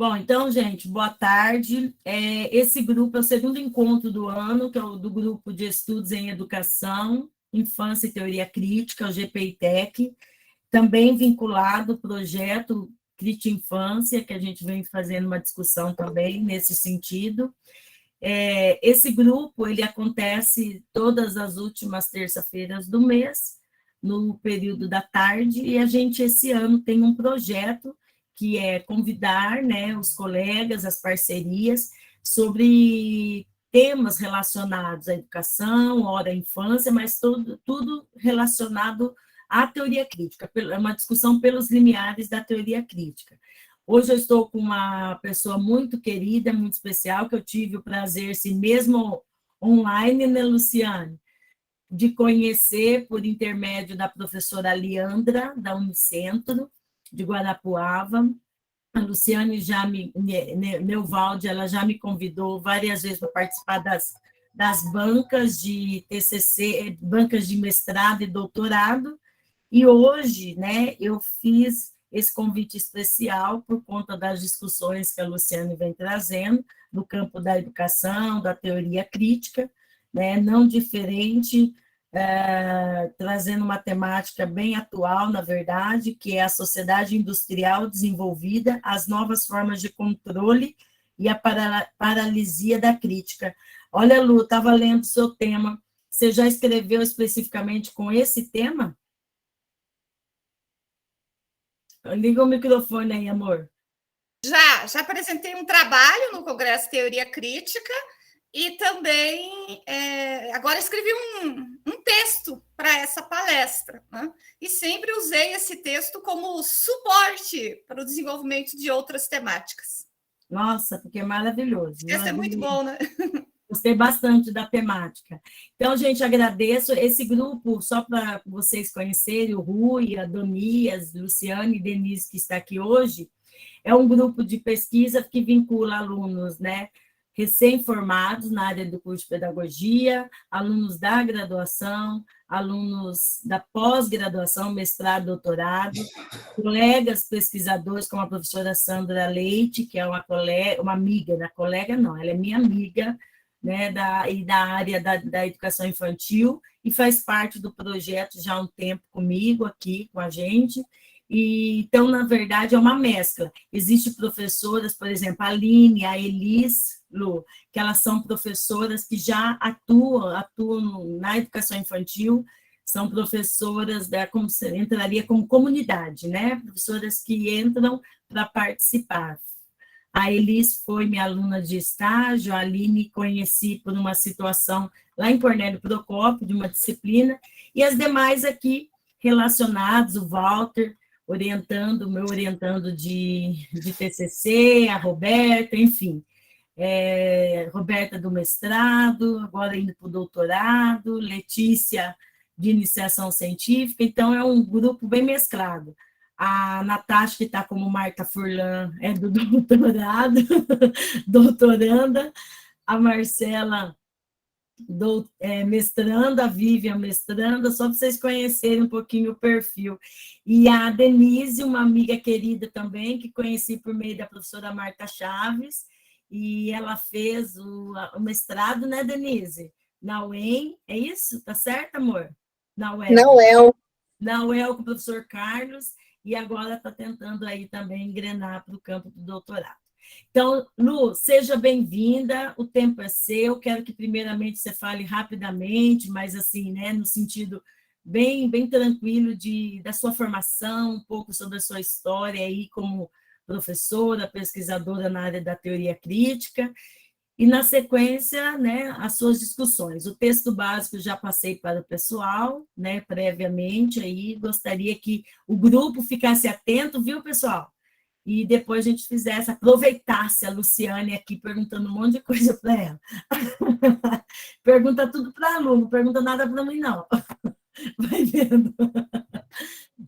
Bom, então, gente, boa tarde. Esse grupo é o segundo encontro do ano, que é o do Grupo de Estudos em Educação, Infância e Teoria Crítica, o GPITEC, também vinculado ao projeto Crítica Infância, que a gente vem fazendo uma discussão também nesse sentido. Esse grupo, ele acontece todas as últimas terça-feiras do mês, no período da tarde, e a gente, esse ano, tem um projeto que é convidar, né, os colegas, as parcerias, sobre temas relacionados à educação, à infância, mas tudo relacionado à teoria crítica, é uma discussão pelos limiares da teoria crítica. Hoje eu estou com uma pessoa muito querida, muito especial, que eu tive o prazer, se mesmo online, né, Luciane, de conhecer por intermédio da professora Leandra, da Unicentro, de Guarapuava. A Luciane Neuvaldi, ela já me convidou várias vezes para participar das bancas de TCC, bancas de mestrado e doutorado, e hoje, né, eu fiz esse convite especial por conta das discussões que a Luciane vem trazendo no campo da educação, da teoria crítica, né, não diferente, trazendo uma temática bem atual, na verdade, que é a sociedade industrial desenvolvida, as novas formas de controle e a paralisia da crítica. Olha, Lu, estava lendo o seu tema. Você já escreveu especificamente com esse tema? Liga o microfone aí, amor. Já apresentei um trabalho no Congresso Teoria Crítica e também agora escrevi um texto para essa palestra, né? E sempre usei esse texto como suporte para o desenvolvimento de outras temáticas. Nossa, porque é maravilhoso. Esse texto é muito bom, né? Gostei bastante da temática. Então, gente, agradeço esse grupo, só para vocês conhecerem, o Rui, a Donias, Luciane e Denise, que está aqui hoje, é um grupo de pesquisa que vincula alunos, né, recém-formados na área do curso de pedagogia, alunos da graduação, alunos da pós-graduação, mestrado, doutorado, colegas pesquisadores, como a professora Sandra Leite, que é uma amiga, da colega não, ela é minha amiga, né, da área da educação infantil, e faz parte do projeto já há um tempo comigo, aqui com a gente. Então, na verdade, é uma mescla. Existem professoras, por exemplo, a Aline, a Elis, Lu, que elas são professoras que já atuam na educação infantil, são professoras como você entraria como comunidade, né? Professoras que entram para participar. A Elis foi minha aluna de estágio, a Aline conheci por uma situação lá em Cornélio Procópio, de uma disciplina, e as demais aqui relacionados, o Walter, meu orientando de TCC, a Roberta, enfim, Roberta do mestrado, agora indo para o doutorado, Letícia de iniciação científica, então é um grupo bem mesclado. A Natasha, que está como Marta Furlan, é do doutorado, doutoranda, a Marcela, mestranda, a Vivian, mestranda, só para vocês conhecerem um pouquinho o perfil. E a Denise, uma amiga querida também, que conheci por meio da professora Marta Chaves, e ela fez o mestrado, né, Denise? Na UEM, é isso? Tá certo, amor? Na UEL. Na UEL com o professor Carlos, e agora está tentando aí também engrenar para o campo do doutorado. Então, Lu, seja bem-vinda, o tempo é seu, quero que primeiramente você fale rapidamente, mas assim, né, no sentido bem tranquilo da sua formação, um pouco sobre a sua história aí como professora, pesquisadora na área da teoria crítica, e na sequência, né, as suas discussões. O texto básico já passei para o pessoal, né, previamente, aí gostaria que o grupo ficasse atento, viu, pessoal? E depois a gente aproveitasse a Luciane aqui perguntando um monte de coisa para ela. Pergunta tudo para a Lu, não pergunta nada para mim, não. Vai vendo.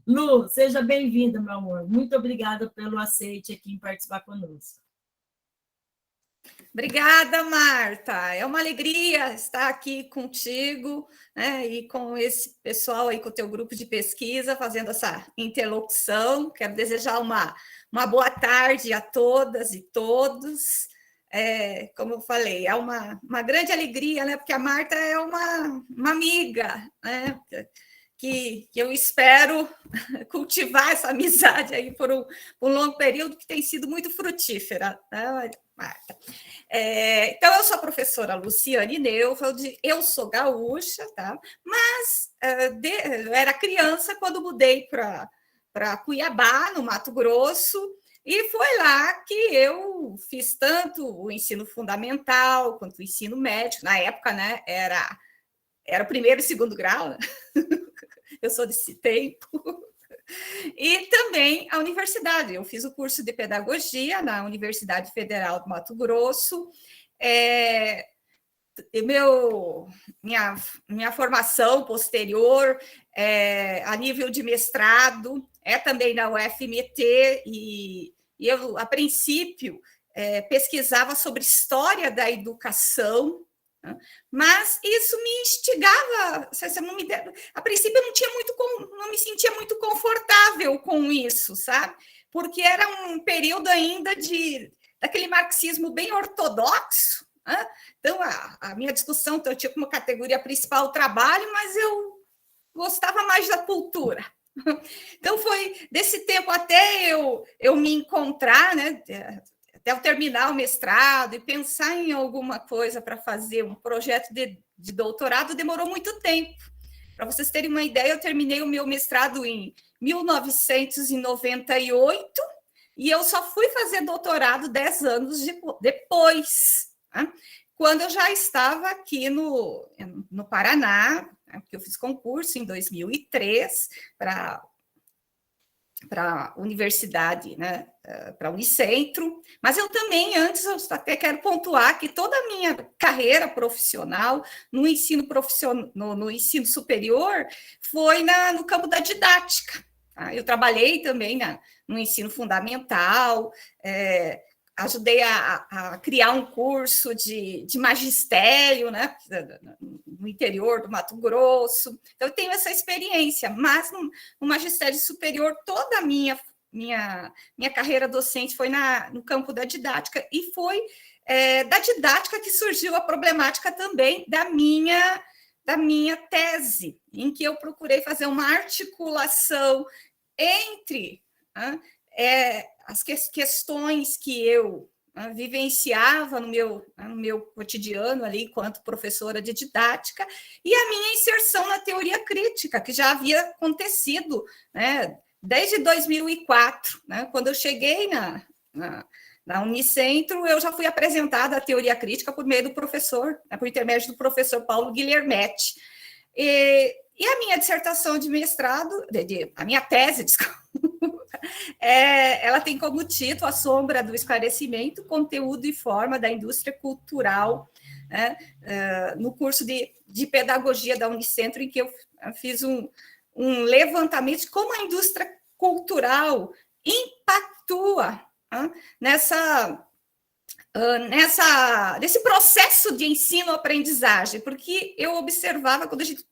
Lu, seja bem-vinda, meu amor. Muito obrigada pelo aceite aqui em participar conosco. Obrigada, Marta. É uma alegria estar aqui contigo, né, e com esse pessoal aí, com o teu grupo de pesquisa, fazendo essa interlocução. Quero desejar uma uma boa tarde a todas e todos. Como eu falei, é uma grande alegria, né? Porque a Marta é uma amiga, né? Que eu espero cultivar essa amizade aí por um longo período, que tem sido muito frutífera, né, Marta? Então, eu sou a professora Luciane Neufeld, eu sou gaúcha, tá? Mas eu era criança quando mudei para Cuiabá, no Mato Grosso, e foi lá que eu fiz tanto o ensino fundamental quanto o ensino médio. Na época, né, era o primeiro e segundo grau, né? Eu sou desse tempo. E também a universidade. Eu fiz o curso de pedagogia na Universidade Federal do Mato Grosso. Minha formação posterior a nível de mestrado é também na UFMT, e eu, a princípio, pesquisava sobre história da educação, né? Mas isso me instigava. A princípio, eu não me sentia muito confortável com isso, sabe? Porque era um período ainda daquele marxismo bem ortodoxo, né? Então, a minha discussão, eu tinha como categoria principal o trabalho, mas eu gostava mais da cultura. Então, foi desse tempo até eu me encontrar, né? Até eu terminar o mestrado e pensar em alguma coisa para fazer um projeto de doutorado, demorou muito tempo. Para vocês terem uma ideia, eu terminei o meu mestrado em 1998 e eu só fui fazer doutorado 10 anos depois, né? Quando eu já estava aqui no Paraná, né? Porque eu fiz concurso em 2003 para a universidade, né, para a Unicentro, mas eu também, antes, eu até quero pontuar que toda a minha carreira profissional no ensino superior foi no campo da didática. Tá? Eu trabalhei também no ensino fundamental, ajudei a criar um curso de magistério, né, no interior do Mato Grosso. Então, eu tenho essa experiência, mas no magistério superior, toda a minha carreira docente foi no campo da didática, e foi da didática que surgiu a problemática também da minha tese, em que eu procurei fazer uma articulação entre as questões que eu vivenciava no meu cotidiano ali, enquanto professora de didática, e a minha inserção na teoria crítica, que já havia acontecido, né, desde 2004, né, quando eu cheguei na Unicentro, eu já fui apresentada à teoria crítica por meio do professor, né, por intermédio do professor Paulo Guilhermetti. E a minha dissertação de mestrado, a minha tese, desculpa, ela tem como título A Sombra do Esclarecimento, Conteúdo e Forma da Indústria Cultural, né, no curso de Pedagogia da Unicentro, em que eu fiz um levantamento de como a indústria cultural impactua, né, nesse processo de ensino-aprendizagem, porque eu observava, quando a gente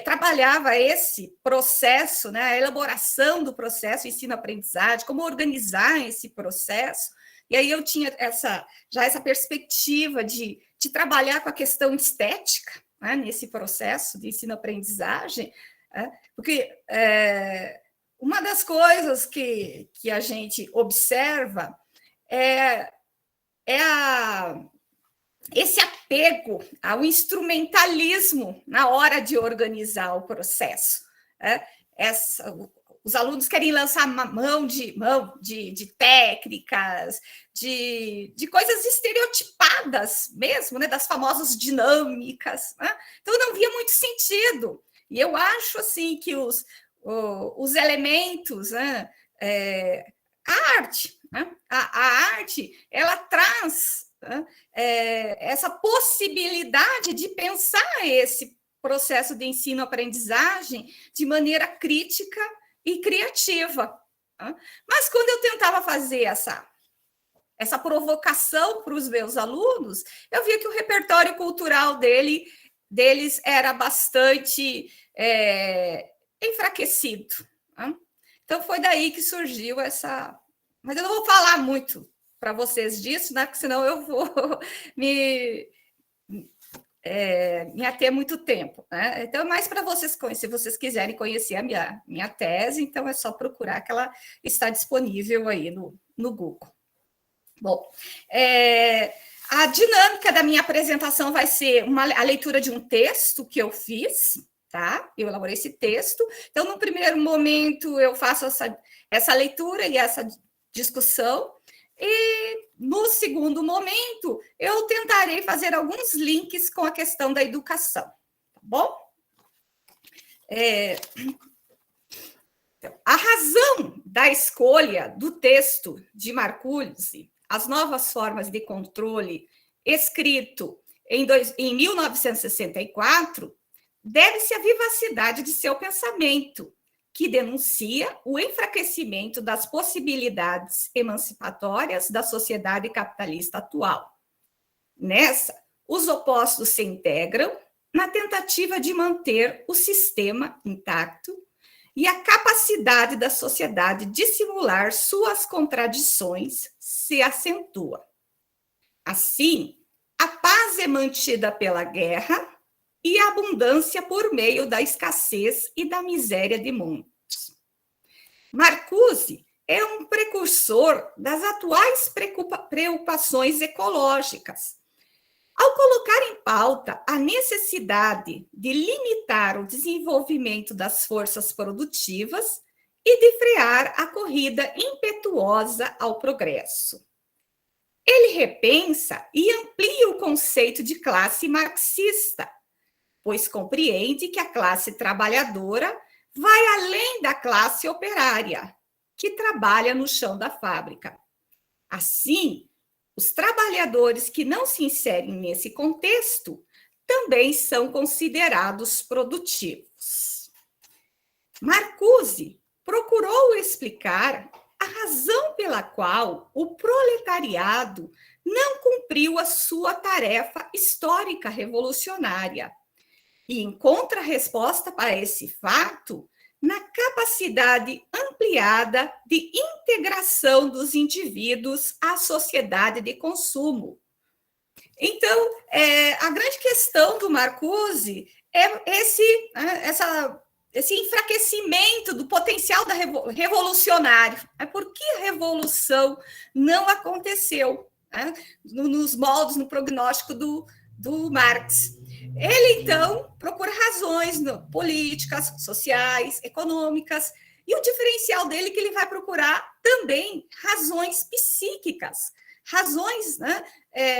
trabalhava esse processo, né, a elaboração do processo ensino-aprendizagem, como organizar esse processo, e aí eu tinha já essa perspectiva de trabalhar com a questão estética, né, nesse processo de ensino-aprendizagem, porque uma das coisas que a gente observa esse apego ao instrumentalismo na hora de organizar o processo. Os alunos querem lançar mão de técnicas, de coisas estereotipadas mesmo, né, das famosas dinâmicas, né? Então, não via muito sentido. E eu acho assim que os elementos, né, a arte, né? A arte, ela traz, né, essa possibilidade de pensar esse processo de ensino-aprendizagem de maneira crítica e criativa. Né? Mas quando eu tentava fazer essa provocação para os meus alunos, eu via que o repertório cultural deles era bastante enfraquecido. Né? Então, foi daí que surgiu essa Mas eu não vou falar muito para vocês disso, né? Porque senão eu vou me ater muito tempo, né? Então, é mais para vocês conhecer, se vocês quiserem conhecer a minha tese, então é só procurar que ela está disponível aí no Google. Bom, a dinâmica da minha apresentação vai ser a leitura de um texto que eu fiz, tá? Eu elaborei esse texto. Então, no primeiro momento, eu faço essa leitura e essa discussão. E, no segundo momento, eu tentarei fazer alguns links com a questão da educação, tá bom? A razão da escolha do texto de Marcuse, As Novas Formas de Controle, escrito em 1964, deve-se à vivacidade de seu pensamento, que denuncia o enfraquecimento das possibilidades emancipatórias da sociedade capitalista atual. Nessa, os opostos se integram na tentativa de manter o sistema intacto e a capacidade da sociedade de dissimular suas contradições se acentua. Assim, a paz é mantida pela guerra e a abundância por meio da escassez e da miséria de muitos. Marcuse é um precursor das atuais preocupações ecológicas, ao colocar em pauta a necessidade de limitar o desenvolvimento das forças produtivas e de frear a corrida impetuosa ao progresso. Ele repensa e amplia o conceito de classe marxista, pois compreende que a classe trabalhadora vai além da classe operária, que trabalha no chão da fábrica. Assim, os trabalhadores que não se inserem nesse contexto também são considerados produtivos. Marcuse procurou explicar a razão pela qual o proletariado não cumpriu a sua tarefa histórica revolucionária e encontra resposta para esse fato na capacidade ampliada de integração dos indivíduos à sociedade de consumo. Então, a grande questão do Marcuse é esse enfraquecimento do potencial revolucionário. Por que a revolução não aconteceu, né, nos moldes, no prognóstico do Marx? Ele, então, procura razões políticas, sociais, econômicas, e o diferencial dele é que ele vai procurar também razões psíquicas, razões, né,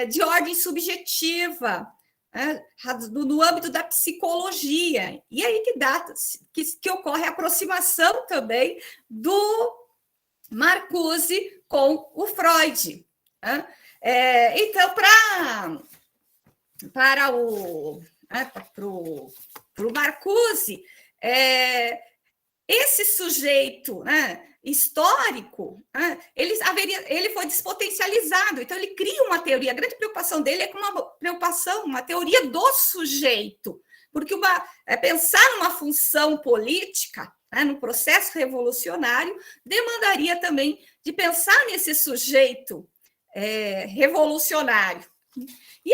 de ordem subjetiva, no âmbito da psicologia. E aí que ocorre a aproximação também do Marcuse com o Freud. Então, para o Marcuse, esse sujeito, né, histórico, né, ele foi despotencializado, então ele cria uma teoria. A grande preocupação dele é com uma teoria do sujeito, porque pensar numa função política, né, no processo revolucionário, demandaria também de pensar nesse sujeito revolucionário. E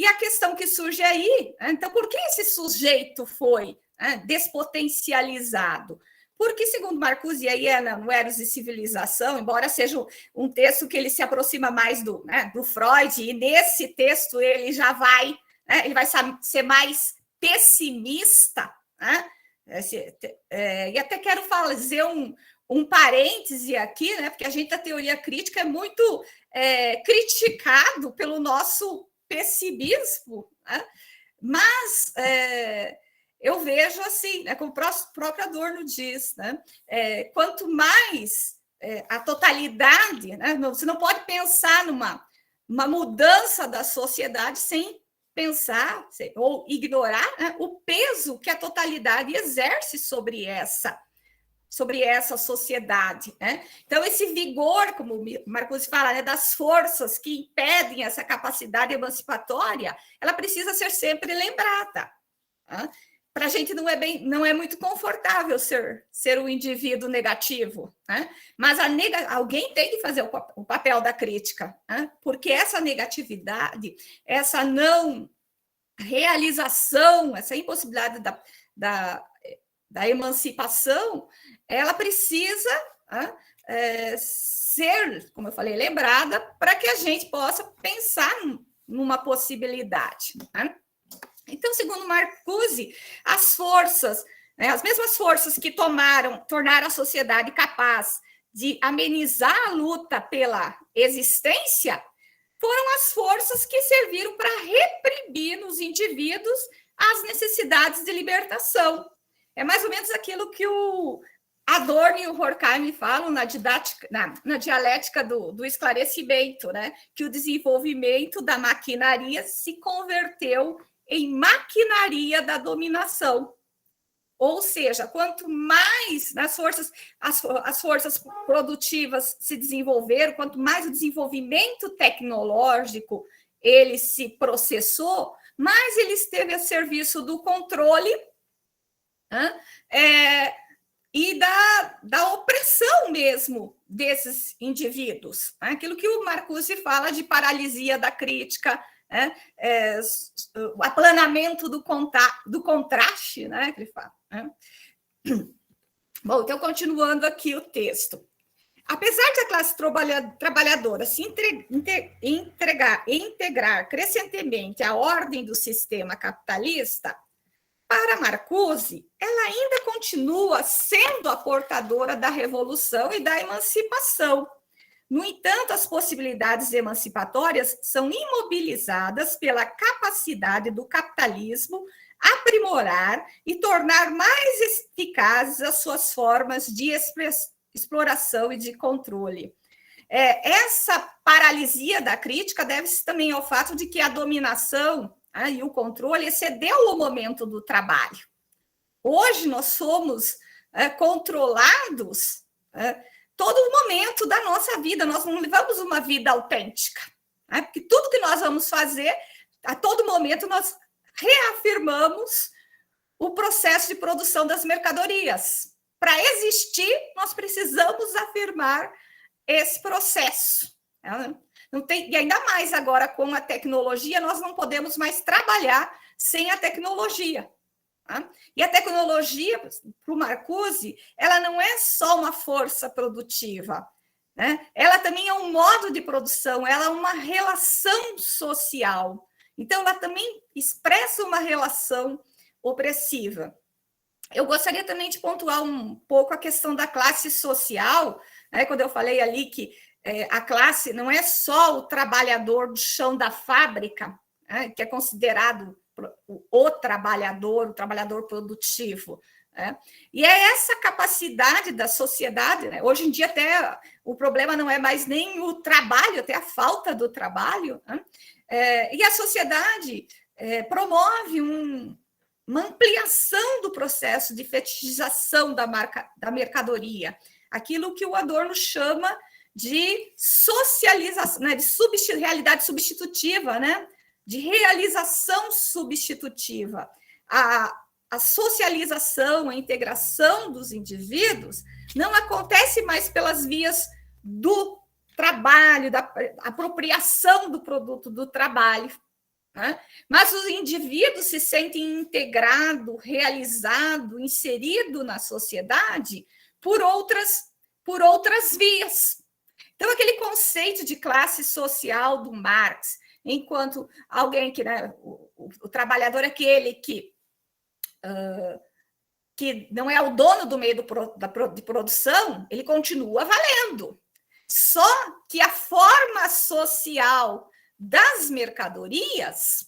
a questão que surge aí, então, por que esse sujeito foi despotencializado? Porque, segundo Marcuse, aí no Eros e Civilização, embora seja um texto que ele se aproxima mais do Freud, e nesse texto ele já vai, ele vai ser mais pessimista, né? E até quero fazer um parêntese aqui, né? Porque a gente da teoria crítica é muito criticado pelo nosso pessimismo, né? Mas eu vejo assim, né, como o próprio Adorno diz, né, quanto mais a totalidade, né, você não pode pensar numa mudança da sociedade sem pensar ou ignorar, né, o peso que a totalidade exerce sobre essa sociedade, né? Então, esse vigor, como o Marcuse fala, né, das forças que impedem essa capacidade emancipatória, ela precisa ser sempre lembrada, né, para a gente não é muito confortável ser um indivíduo negativo, né? Mas alguém tem que fazer o papel da crítica, né? Porque essa negatividade, essa não realização, essa impossibilidade da emancipação, ela precisa, né, ser, como eu falei, lembrada para que a gente possa pensar numa possibilidade, né? Então, segundo Marcuse, as forças, né, as mesmas forças que tornaram a sociedade capaz de amenizar a luta pela existência, foram as forças que serviram para reprimir nos indivíduos as necessidades de libertação. É mais ou menos aquilo que o Adorno e o Horkheim falam na dialética do esclarecimento, né? Que o desenvolvimento da maquinaria se converteu em maquinaria da dominação. Ou seja, quanto mais as forças produtivas se desenvolveram, quanto mais o desenvolvimento tecnológico ele se processou, mais ele esteve a serviço do controle, né, e da opressão mesmo desses indivíduos. Aquilo que o Marcuse fala de paralisia da crítica, né, o aplanamento do contraste, né, que ele fala. Né? Bom, então, continuando aqui o texto. Apesar de a classe trabalhadora se integrar crescentemente à ordem do sistema capitalista, para Marcuse, ela ainda continua sendo a portadora da revolução e da emancipação. No entanto, as possibilidades emancipatórias são imobilizadas pela capacidade do capitalismo aprimorar e tornar mais eficazes as suas formas de exploração e de controle. Essa paralisia da crítica deve-se também ao fato de que a dominação e o controle excedeu o momento do trabalho. Hoje nós somos controlados todo o momento da nossa vida, nós não levamos uma vida autêntica, né? Porque tudo que nós vamos fazer, a todo momento nós reafirmamos o processo de produção das mercadorias. Para existir, nós precisamos afirmar esse processo. Não tem, e ainda mais agora com a tecnologia, nós não podemos mais trabalhar sem a tecnologia. Tá? E a tecnologia, para o Marcuse, ela não é só uma força produtiva, né? Ela também é um modo de produção, ela é uma relação social. Então, ela também expressa uma relação opressiva. Eu gostaria também de pontuar um pouco a questão da classe social, né? Quando eu falei ali que a classe não é só o trabalhador do chão da fábrica, né? Que é considerado o trabalhador produtivo. Né? E é essa capacidade da sociedade, né? Hoje em dia até o problema não é mais nem o trabalho, até a falta do trabalho, né? E a sociedade promove uma ampliação do processo de fetichização da mercadoria, aquilo que o Adorno chama de socialização, né? De realidade substitutiva, né? De realização substitutiva. A socialização, a integração dos indivíduos não acontece mais pelas vias do trabalho, da apropriação do produto do trabalho, né? Mas os indivíduos se sentem integrado, realizado, inserido na sociedade por outras vias. Então, aquele conceito de classe social do Marx, enquanto alguém que, né, o trabalhador é aquele que não é o dono do meio de produção, ele continua valendo. Só que a forma social das mercadorias,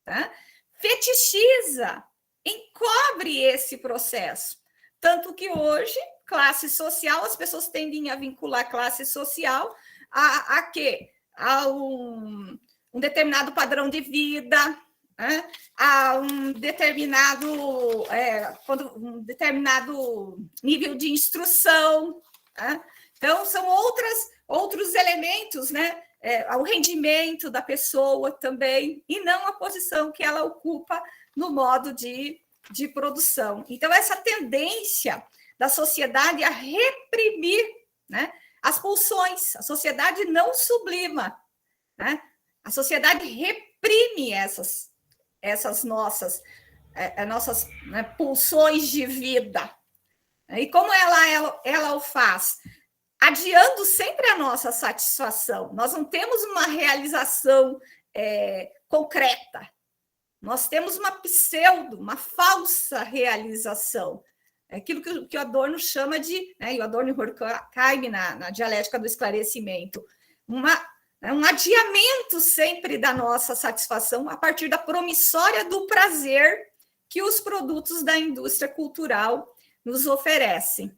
tá, fetichiza, encobre esse processo. Tanto que hoje, classe social, as pessoas tendem a vincular classe social a quê? A um determinado padrão de vida, né? A um determinado nível de instrução, né? Então, são outros elementos, né? O rendimento da pessoa também, e não a posição que ela ocupa no modo de de produção. Então, essa tendência da sociedade a reprimir, né, as pulsões, a sociedade não sublima, né? A sociedade reprime essas nossas né, pulsões de vida. E como ela o faz? Adiando sempre a nossa satisfação. Nós não temos uma realização concreta. Nós temos uma falsa realização. É aquilo que o Adorno chama de, né, e o Adorno e Horkheim na dialética do esclarecimento, um adiamento sempre da nossa satisfação a partir da promissória do prazer que os produtos da indústria cultural nos oferecem.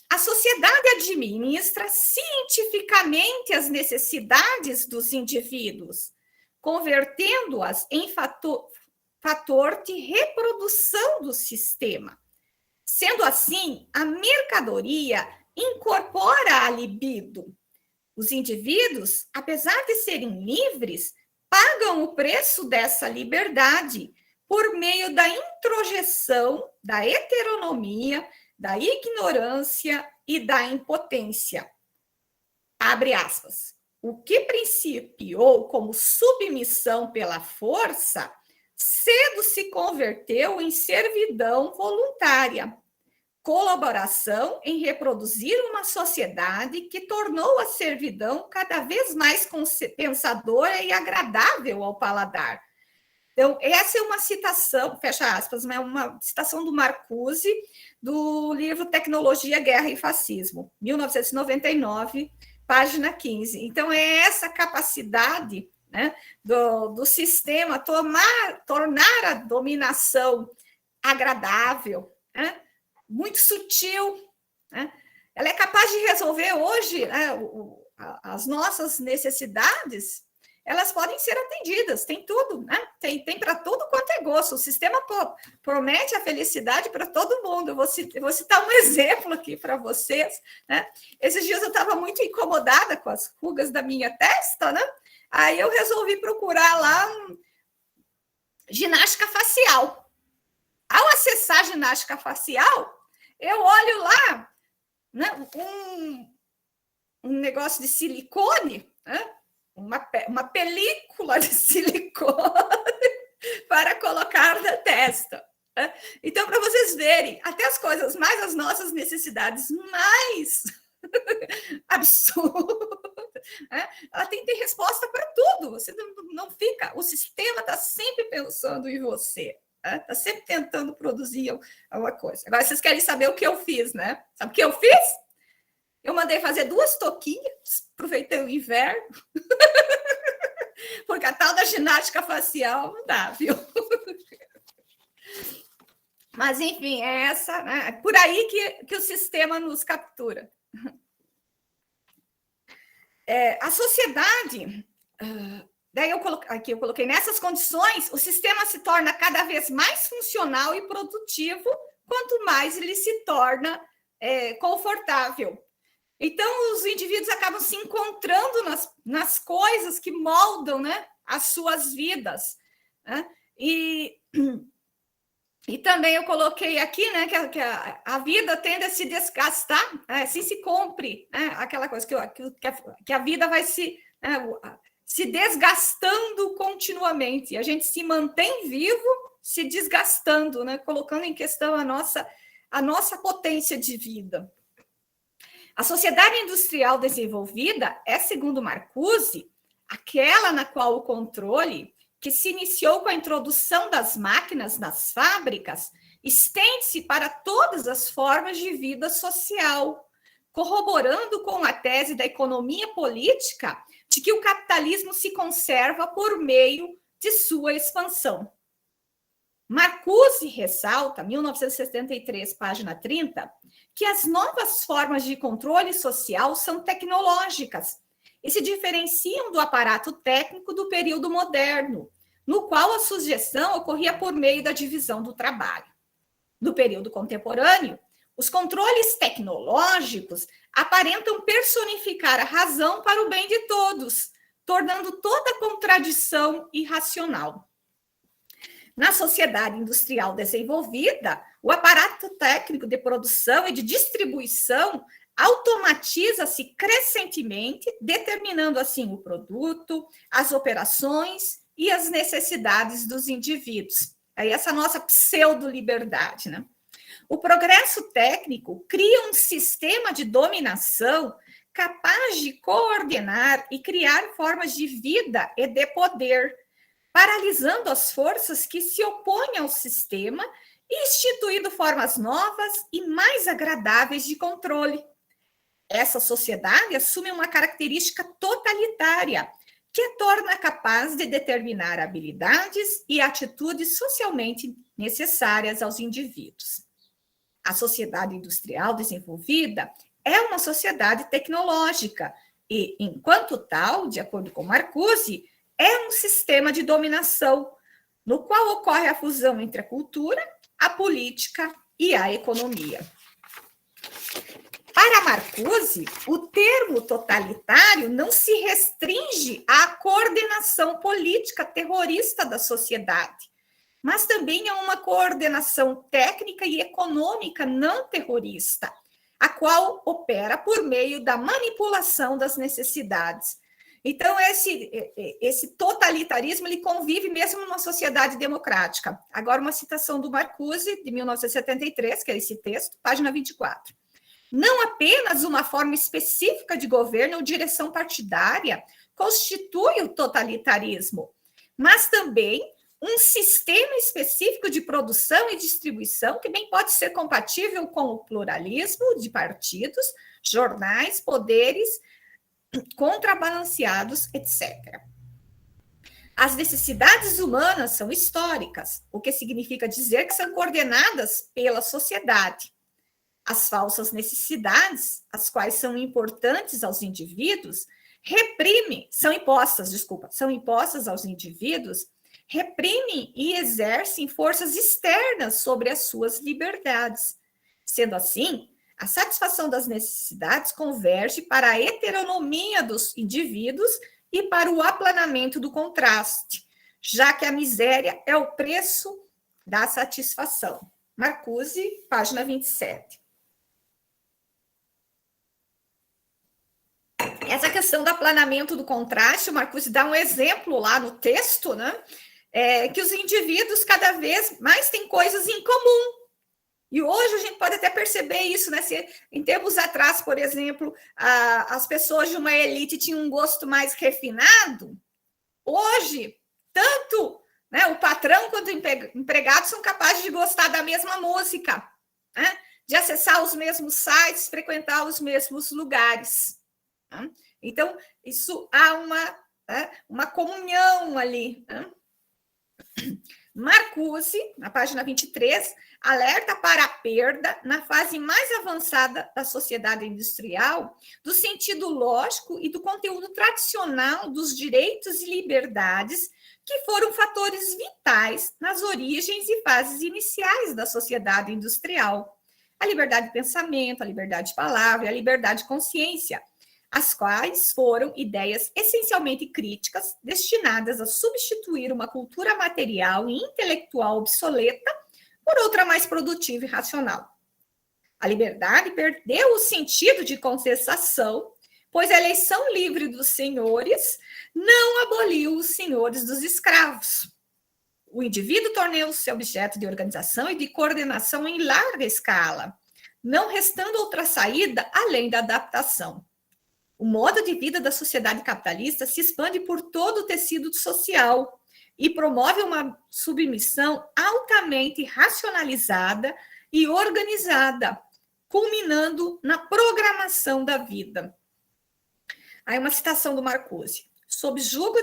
A sociedade administra cientificamente as necessidades dos indivíduos, convertendo-as em fator de reprodução do sistema. Sendo assim, a mercadoria incorpora a libido. Os indivíduos, apesar de serem livres, pagam o preço dessa liberdade por meio da introjeção, da heteronomia, da ignorância e da impotência. Abre aspas. O que principiou como submissão pela força, cedo se converteu em servidão voluntária, colaboração em reproduzir uma sociedade que tornou a servidão cada vez mais compensadora e agradável ao paladar. Então, essa é uma citação, fecha aspas, é uma citação do Marcuse, do livro Tecnologia, Guerra e Fascismo, 1999, página 15. Então, é essa capacidade, né, do sistema tornar a dominação agradável, né, muito sutil, né? Ela é capaz de resolver hoje, né, as nossas necessidades, elas podem ser atendidas, tem tudo, né? Tem para tudo quanto é gosto. O sistema promete a felicidade para todo mundo. Eu vou citar um exemplo aqui para vocês, né? Esses dias eu estava muito incomodada com as rugas da minha testa, né? Aí eu resolvi procurar lá ginástica facial. Ao acessar ginástica facial, eu olho lá, né, um negócio de silicone, né? Uma película de silicone para colocar na testa. Né? Então, para vocês verem, até as nossas necessidades mais absurdas, né? Ela tem que ter resposta para tudo. Você não fica, o sistema está sempre pensando em você. Está sempre tentando produzir alguma coisa. Agora, vocês querem saber o que eu fiz, né? Sabe o que eu fiz? Eu mandei fazer 2 toquinhas, aproveitei o inverno, porque a tal da ginástica facial não dá, viu? Mas, enfim, é essa, né? É por aí que o sistema nos captura. A sociedade... Daí eu coloquei nessas condições, o sistema se torna cada vez mais funcional e produtivo, quanto mais ele se torna confortável. Então, os indivíduos acabam se encontrando nas coisas que moldam, né, as suas vidas. Né? E também eu coloquei aqui, né, que a vida tende a se desgastar, assim se cumpre, né, aquela coisa que a vida vai se desgastando continuamente. E a gente se mantém vivo, se desgastando, né, colocando em questão a nossa potência de vida. A sociedade industrial desenvolvida é, segundo Marcuse, aquela na qual o controle, que se iniciou com a introdução das máquinas nas fábricas, estende-se para todas as formas de vida social, corroborando com a tese da economia política de que o capitalismo se conserva por meio de sua expansão. Marcuse ressalta, 1973, página 30, que as novas formas de controle social são tecnológicas e se diferenciam do aparato técnico do período moderno, no qual a sugestão ocorria por meio da divisão do trabalho. No período contemporâneo, os controles tecnológicos aparentam personificar a razão para o bem de todos, tornando toda contradição irracional. Na sociedade industrial desenvolvida, o aparato técnico de produção e de distribuição automatiza-se crescentemente, determinando assim o produto, as operações e as necessidades dos indivíduos. Aí essa nossa pseudo-liberdade, né? O progresso técnico cria um sistema de dominação capaz de coordenar e criar formas de vida e de poder, paralisando as forças que se opõem ao sistema e instituindo formas novas e mais agradáveis de controle. Essa sociedade assume uma característica totalitária, que a torna capaz de determinar habilidades e atitudes socialmente necessárias aos indivíduos. A sociedade industrial desenvolvida é uma sociedade tecnológica e, enquanto tal, de acordo com Marcuse, é um sistema de dominação, no qual ocorre a fusão entre a cultura, a política e a economia. Para Marcuse, o termo totalitário não se restringe à coordenação política terrorista da sociedade, mas também a uma coordenação técnica e econômica não terrorista, a qual opera por meio da manipulação das necessidades. Então, esse totalitarismo ele convive mesmo numa sociedade democrática. Agora, uma citação do Marcuse, de 1973, que é esse texto, página 24. Não apenas uma forma específica de governo ou direção partidária constitui o totalitarismo, mas também um sistema específico de produção e distribuição que bem pode ser compatível com o pluralismo de partidos, jornais, poderes, contrabalanceados, etc. As necessidades humanas são históricas, o que significa dizer que são coordenadas pela sociedade. As falsas necessidades, as quais são importantes aos indivíduos, são impostas aos indivíduos, reprimem e exercem forças externas sobre as suas liberdades. Sendo assim, a satisfação das necessidades converge para a heteronomia dos indivíduos e para o aplanamento do contraste, já que a miséria é o preço da satisfação. Marcuse, página 27. Essa questão do aplanamento do contraste, o Marcuse dá um exemplo lá no texto, né? Que os indivíduos cada vez mais têm coisas em comum. E hoje a gente pode até perceber isso, né? Se, em tempos atrás, por exemplo, as pessoas de uma elite tinham um gosto mais refinado, hoje, tanto, né, o patrão quanto o empregado são capazes de gostar da mesma música, né? De acessar os mesmos sites, frequentar os mesmos lugares. Né? Então, isso há uma comunhão ali. Né? Marcuse, na página 23, alerta para a perda, na fase mais avançada da sociedade industrial, do sentido lógico e do conteúdo tradicional dos direitos e liberdades, que foram fatores vitais nas origens e fases iniciais da sociedade industrial. A liberdade de pensamento, a liberdade de palavra e a liberdade de consciência, as quais foram ideias essencialmente críticas, destinadas a substituir uma cultura material e intelectual obsoleta por outra mais produtiva e racional. A liberdade perdeu o sentido de concessão, pois a eleição livre dos senhores não aboliu os senhores dos escravos. O indivíduo tornou-se objeto de organização e de coordenação em larga escala, não restando outra saída além da adaptação. O modo de vida da sociedade capitalista se expande por todo o tecido social e promove uma submissão altamente racionalizada e organizada, culminando na programação da vida. Aí uma citação do Marcuse. Sob julgo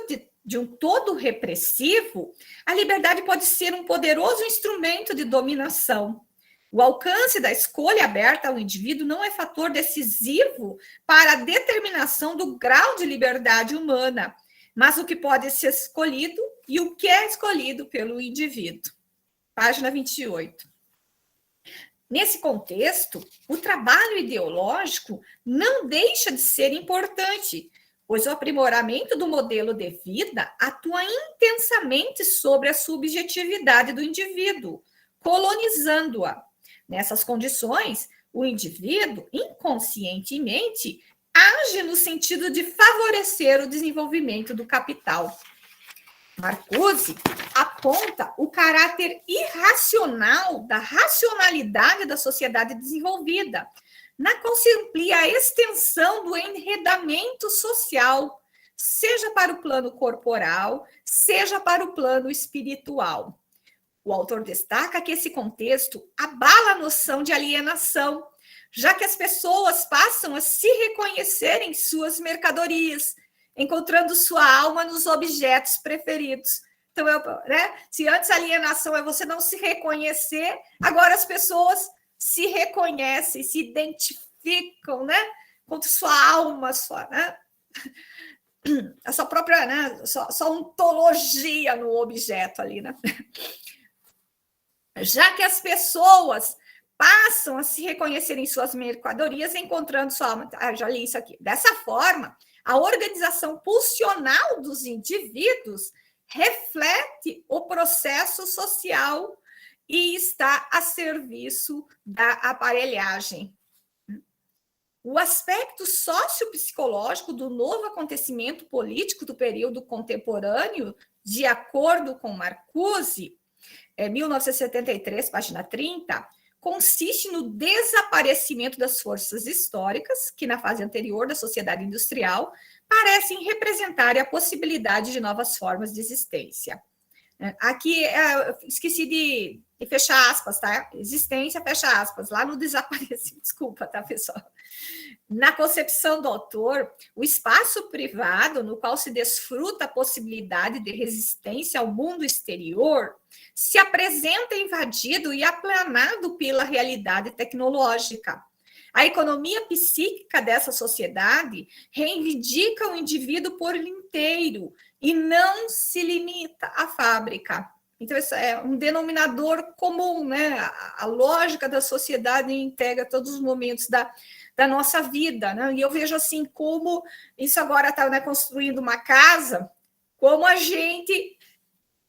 de um todo repressivo, a liberdade pode ser um poderoso instrumento de dominação. O alcance da escolha aberta ao indivíduo não é fator decisivo para a determinação do grau de liberdade humana, mas o que pode ser escolhido e o que é escolhido pelo indivíduo. Página 28. Nesse contexto, o trabalho ideológico não deixa de ser importante, pois o aprimoramento do modelo de vida atua intensamente sobre a subjetividade do indivíduo, colonizando-a. Nessas condições, o indivíduo, inconscientemente, age no sentido de favorecer o desenvolvimento do capital. Marcuse aponta o caráter irracional da racionalidade da sociedade desenvolvida, na qual se amplia a extensão do enredamento social, seja para o plano corporal, seja para o plano espiritual. O autor destaca que esse contexto abala a noção de alienação, já que as pessoas passam a se reconhecer em suas mercadorias, encontrando sua alma nos objetos preferidos. Então, se antes a alienação é você não se reconhecer, agora as pessoas se reconhecem, se identificam, né, com sua alma, a sua própria, né, sua ontologia no objeto ali, né? Já que as pessoas passam a se reconhecer em suas mercadorias, encontrando sua alma. Já li isso aqui. Dessa forma, a organização pulsional dos indivíduos reflete o processo social e está a serviço da aparelhagem. O aspecto sociopsicológico do novo acontecimento político do período contemporâneo, de acordo com Marcuse, 1973, página 30, consiste no desaparecimento das forças históricas, que na fase anterior da sociedade industrial parecem representar a possibilidade de novas formas de existência. Aqui, esqueci de fechar aspas, tá? Existência, fecha aspas, lá no desaparecimento, desculpa, tá, pessoal? Na concepção do autor, o espaço privado, no qual se desfruta a possibilidade de resistência ao mundo exterior, se apresenta invadido e aplanado pela realidade tecnológica. A economia psíquica dessa sociedade reivindica o indivíduo por inteiro e não se limita à fábrica. Então, isso é um denominador comum, né? A lógica da sociedade integra todos os momentos da nossa vida, né? E eu vejo assim como isso agora está, né, construindo uma casa, como a gente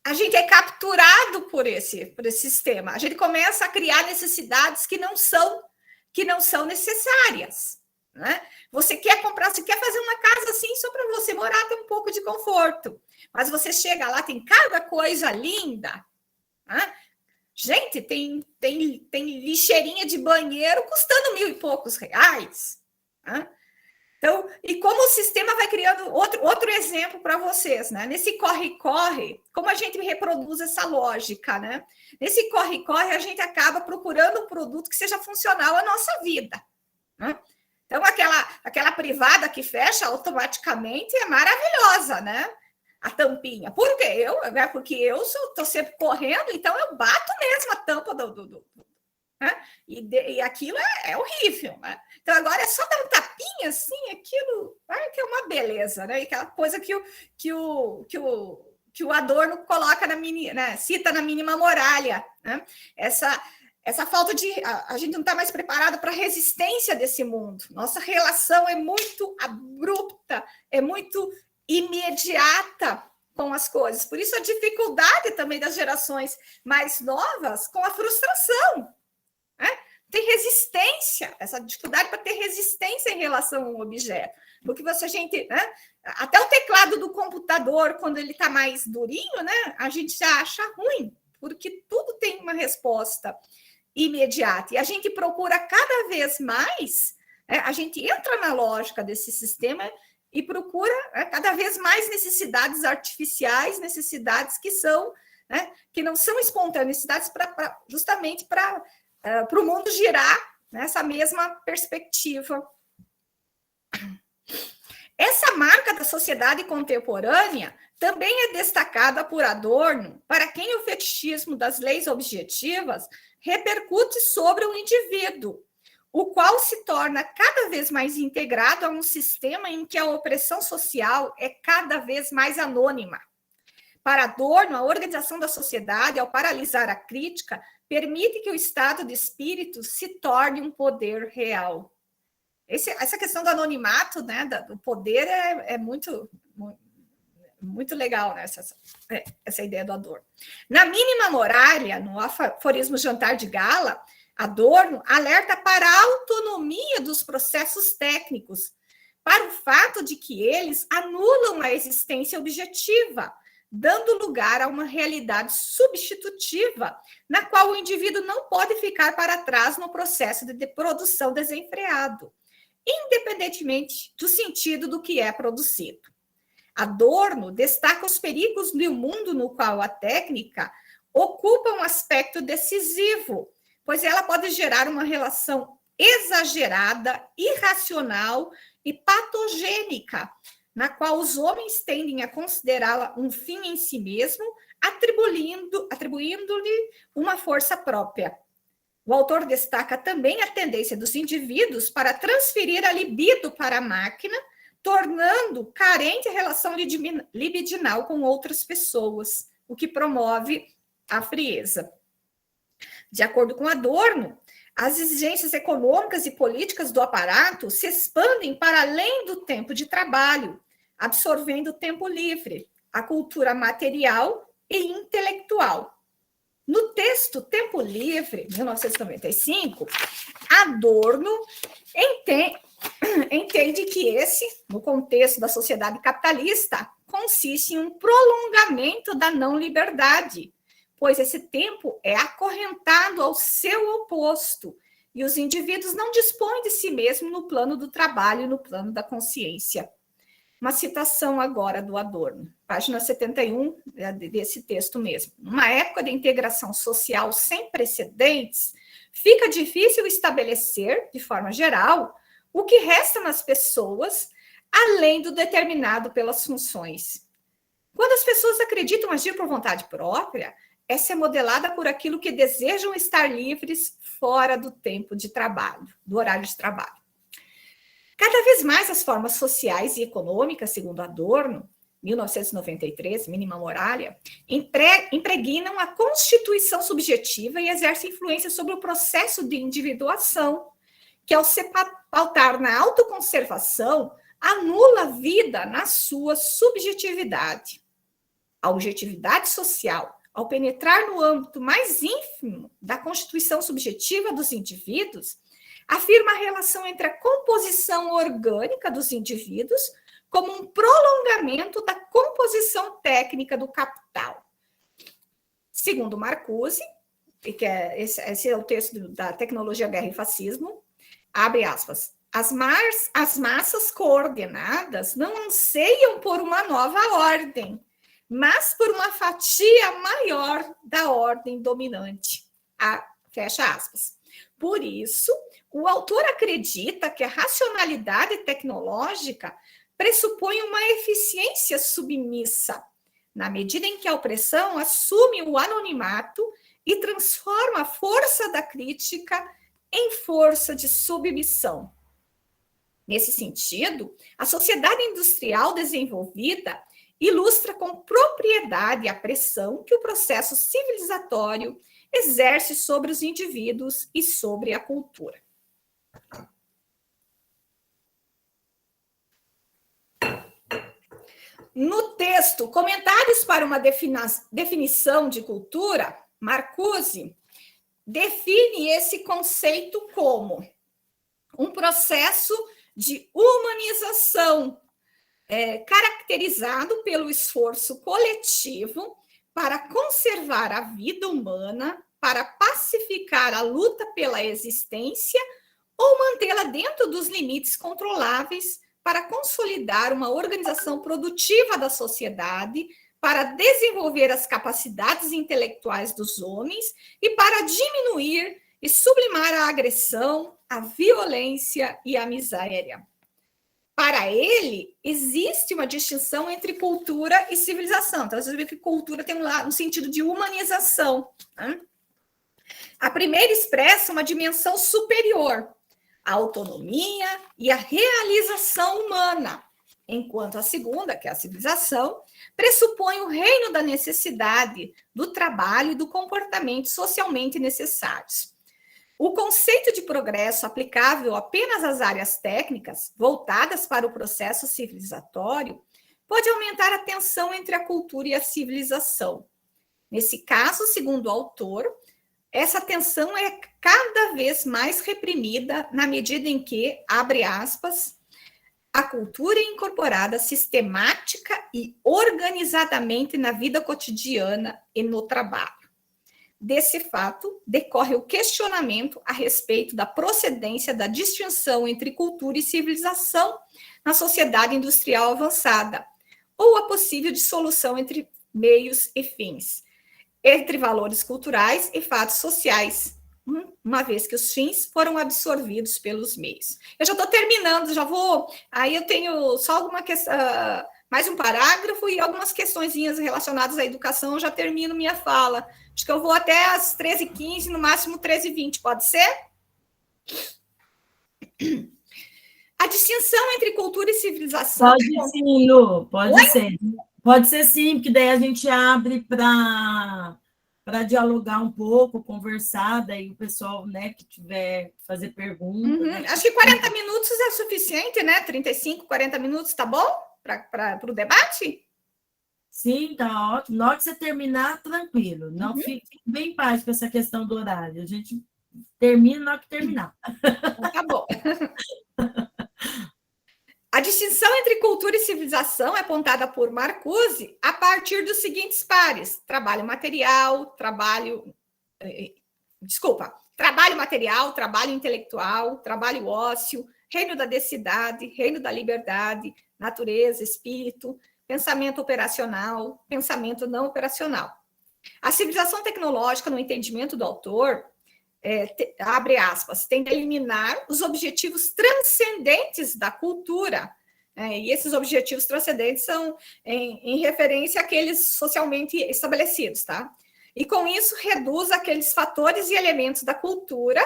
é capturado por esse sistema. A gente começa a criar necessidades que não são necessárias, né? Você quer comprar, você quer fazer uma casa assim só para você morar, ter um pouco de conforto, mas você chega lá, tem cada coisa linda, né? Gente, tem lixeirinha de banheiro custando R$1.000 e poucos. Né? Então, e como o sistema vai criando outro exemplo para vocês, né? Nesse corre-corre, como a gente reproduz essa lógica, né? Nesse corre-corre, a gente acaba procurando um produto que seja funcional à nossa vida, né? Então, aquela privada que fecha automaticamente é maravilhosa, né? A tampinha. Por quê? Porque eu estou sempre correndo, então eu bato mesmo a tampa né? E aquilo é horrível, né? Então agora é só dar um tapinha assim, aquilo que é uma beleza, né? E aquela coisa que o Adorno coloca né? Cita na Mínima Muralha, né? Essa falta de... A gente não está mais preparado para a resistência desse mundo. Nossa relação é muito abrupta, é muito imediata com as coisas. Por isso a dificuldade também das gerações mais novas com a frustração. Né? Tem resistência, essa dificuldade para ter resistência em relação ao objeto. Porque né? Até o teclado do computador, quando ele está mais durinho, né? A gente já acha ruim, porque tudo tem uma resposta imediata. E a gente procura cada vez mais, né? A gente entra na lógica desse sistema e procura, né, cada vez mais necessidades artificiais, necessidades que não são espontâneas, necessidades justamente para o mundo girar nessa mesma perspectiva. Essa marca da sociedade contemporânea também é destacada por Adorno, para quem o fetichismo das leis objetivas repercute sobre o indivíduo, o qual se torna cada vez mais integrado a um sistema em que a opressão social é cada vez mais anônima. Para Adorno, a organização da sociedade, ao paralisar a crítica, permite que o estado de espírito se torne um poder real. essa questão do anonimato, né, do poder, é muito legal, né, essa ideia do Adorno. Na Mínima Moralia, no aforismo Jantar de Gala, Adorno alerta para a autonomia dos processos técnicos, para o fato de que eles anulam a existência objetiva, dando lugar a uma realidade substitutiva, na qual o indivíduo não pode ficar para trás no processo de produção desenfreado, independentemente do sentido do que é produzido. Adorno destaca os perigos de um mundo no qual a técnica ocupa um aspecto decisivo, pois ela pode gerar uma relação exagerada, irracional e patogênica, na qual os homens tendem a considerá-la um fim em si mesmo, atribuindo-lhe uma força própria. O autor destaca também a tendência dos indivíduos para transferir a libido para a máquina, tornando carente a relação libidinal com outras pessoas, o que promove a frieza. De acordo com Adorno, as exigências econômicas e políticas do aparato se expandem para além do tempo de trabalho, absorvendo o tempo livre, a cultura material e intelectual. No texto Tempo Livre, 1995, Adorno entende que esse, no contexto da sociedade capitalista, consiste em um prolongamento da não-liberdade, pois esse tempo é acorrentado ao seu oposto, e os indivíduos não dispõem de si mesmos no plano do trabalho e no plano da consciência. Uma citação agora do Adorno, página 71 desse texto mesmo. Numa época de integração social sem precedentes, fica difícil estabelecer, de forma geral, o que resta nas pessoas, além do determinado pelas funções. Quando as pessoas acreditam agir por vontade própria, essa é modelada por aquilo que desejam estar livres fora do tempo de trabalho, do horário de trabalho. Cada vez mais as formas sociais e econômicas, segundo Adorno, 1993, Mínima Moralia, impregnam a constituição subjetiva e exercem influência sobre o processo de individuação, que ao se pautar na autoconservação, anula a vida na sua subjetividade. A objetividade social, ao penetrar no âmbito mais ínfimo da constituição subjetiva dos indivíduos, afirma a relação entre a composição orgânica dos indivíduos como um prolongamento da composição técnica do capital. Segundo Marcuse, esse é o texto da Tecnologia, Guerra e Fascismo, abre aspas, as massas coordenadas não anseiam por uma nova ordem, mas por uma fatia maior da ordem dominante. Fecha aspas. Por isso, o autor acredita que a racionalidade tecnológica pressupõe uma eficiência submissa, na medida em que a opressão assume o anonimato e transforma a força da crítica em força de submissão. Nesse sentido, a sociedade industrial desenvolvida ilustra com propriedade a pressão que o processo civilizatório exerce sobre os indivíduos e sobre a cultura. No texto Comentários para uma definição de cultura, Marcuse define esse conceito como um processo de humanização caracterizado pelo esforço coletivo para conservar a vida humana, para pacificar a luta pela existência ou mantê-la dentro dos limites controláveis para consolidar uma organização produtiva da sociedade, para desenvolver as capacidades intelectuais dos homens e para diminuir e sublimar a agressão, a violência e a miséria. Para ele, existe uma distinção entre cultura e civilização. Então, você vê que cultura tem um sentido de humanização. Né? A primeira expressa uma dimensão superior, a autonomia e a realização humana, enquanto a segunda, que é a civilização, pressupõe o reino da necessidade, do trabalho e do comportamento socialmente necessários. O conceito de progresso aplicável apenas às áreas técnicas, voltadas para o processo civilizatório, pode aumentar a tensão entre a cultura e a civilização. Nesse caso, segundo o autor, essa tensão é cada vez mais reprimida na medida em que, abre aspas, a cultura é incorporada sistemática e organizadamente na vida cotidiana e no trabalho. Desse fato, decorre o questionamento a respeito da procedência da distinção entre cultura e civilização na sociedade industrial avançada, ou a possível dissolução entre meios e fins, entre valores culturais e fatos sociais, uma vez que os fins foram absorvidos pelos meios. Eu já estou terminando, já vou... Aí eu tenho só alguma questão, mais um parágrafo e algumas questõezinhas relacionadas à educação, eu já termino minha fala. Acho que eu vou até às 13h15, no máximo 13h20, pode ser? A distinção entre cultura e civilização... Pode sim, Lu, pode ser. Pode ser sim, porque daí a gente abre para dialogar um pouco, conversar, daí o pessoal, né, que tiver fazer perguntas. Né? Acho que 40 minutos é suficiente, né? 35, 40 minutos, tá bom? Para o debate? Sim, tá ótimo. Na hora que você terminar, tranquilo. Não fique bem em paz com essa questão do horário. A gente termina na hora que terminar. Tá bom. A distinção entre cultura e civilização é apontada por Marcuse a partir dos seguintes pares: trabalho material, trabalho material, trabalho intelectual, trabalho ósseo, reino da densidade, reino da liberdade, natureza, espírito, pensamento operacional, pensamento não operacional. A civilização tecnológica, no entendimento do autor, abre aspas, tem de eliminar os objetivos transcendentes da cultura, e esses objetivos transcendentes são em referência àqueles socialmente estabelecidos, tá? E com isso reduz aqueles fatores e elementos da cultura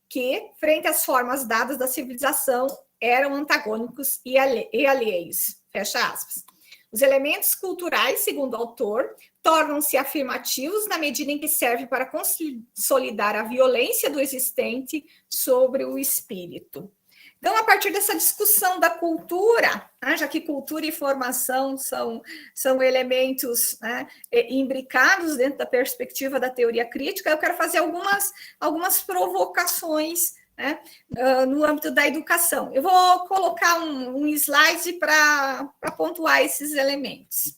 que, frente às formas dadas da civilização, eram antagônicos e alheios, fecha aspas. Os elementos culturais, segundo o autor, tornam-se afirmativos na medida em que servem para consolidar a violência do existente sobre o espírito. Então, a partir dessa discussão da cultura, já que cultura e formação são elementos, né, imbricados dentro da perspectiva da teoria crítica, eu quero fazer algumas provocações, né, no âmbito da educação. Eu vou colocar um slide para pontuar esses elementos.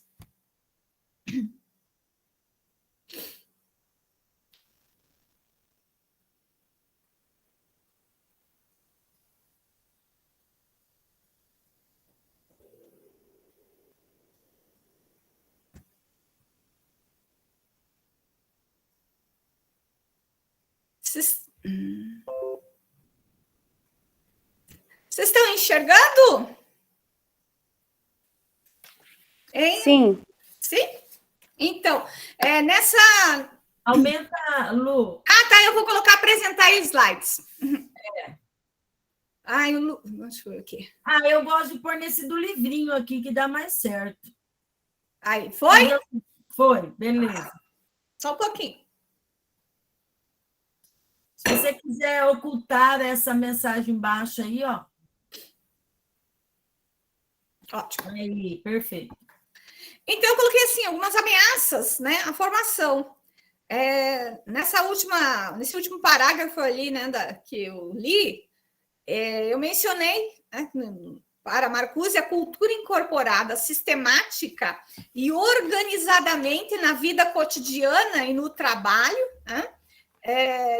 Vocês estão enxergando? Hein? Sim. Sim? Então, nessa... Aumenta, Lu. Tá, eu vou colocar apresentar slides. Deixa eu ver aqui. Eu gosto de pôr nesse do livrinho aqui, que dá mais certo. Aí, foi? Foi, beleza. Só um pouquinho. Se você quiser ocultar essa mensagem baixa aí, ó. Ótimo. Aí, perfeito. Então, eu coloquei assim, algumas ameaças, né, à formação. Nesse último parágrafo ali, né, que eu li, eu mencionei, né, para Marcuse, a cultura incorporada sistemática e organizadamente na vida cotidiana e no trabalho, né,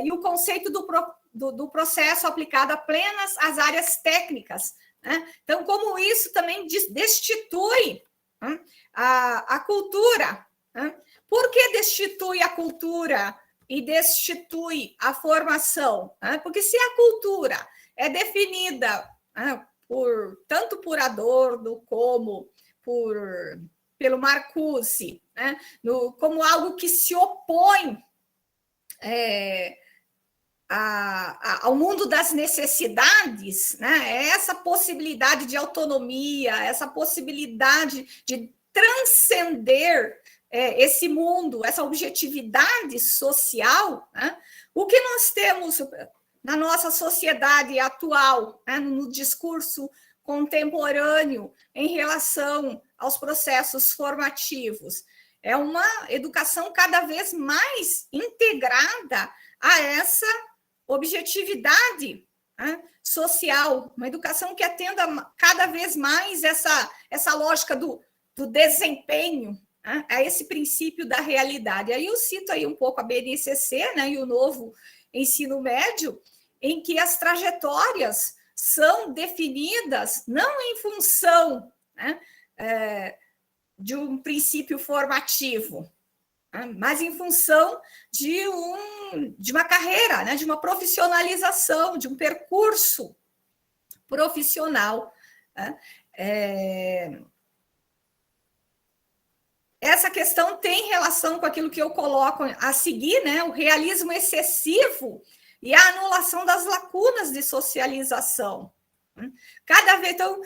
e o conceito do processo aplicado apenas às áreas técnicas, né? Então, como isso também destitui, né, a cultura, né? Por que destitui a cultura e destitui a formação? Né? Porque se a cultura é definida, né, tanto por Adorno como pelo Marcuse, né, como algo que se opõe ao mundo das necessidades, né? Essa possibilidade de autonomia, essa possibilidade de transcender esse mundo, essa objetividade social, né? O que nós temos, na nossa sociedade atual, né, no discurso contemporâneo em relação aos processos formativos. É uma educação cada vez mais integrada a essa objetividade, né, social, uma educação que atenda cada vez mais essa lógica do desempenho, né, a esse princípio da realidade. Aí eu cito aí um pouco a BNCC, né, e o novo ensino médio, em que as trajetórias são definidas não em função, né, de um princípio formativo, né, mas em função de uma carreira, né, de uma profissionalização, de um percurso profissional. Né. Essa questão tem relação com aquilo que eu coloco a seguir, né, o realismo excessivo e a anulação das lacunas de socialização. Cada vez, então,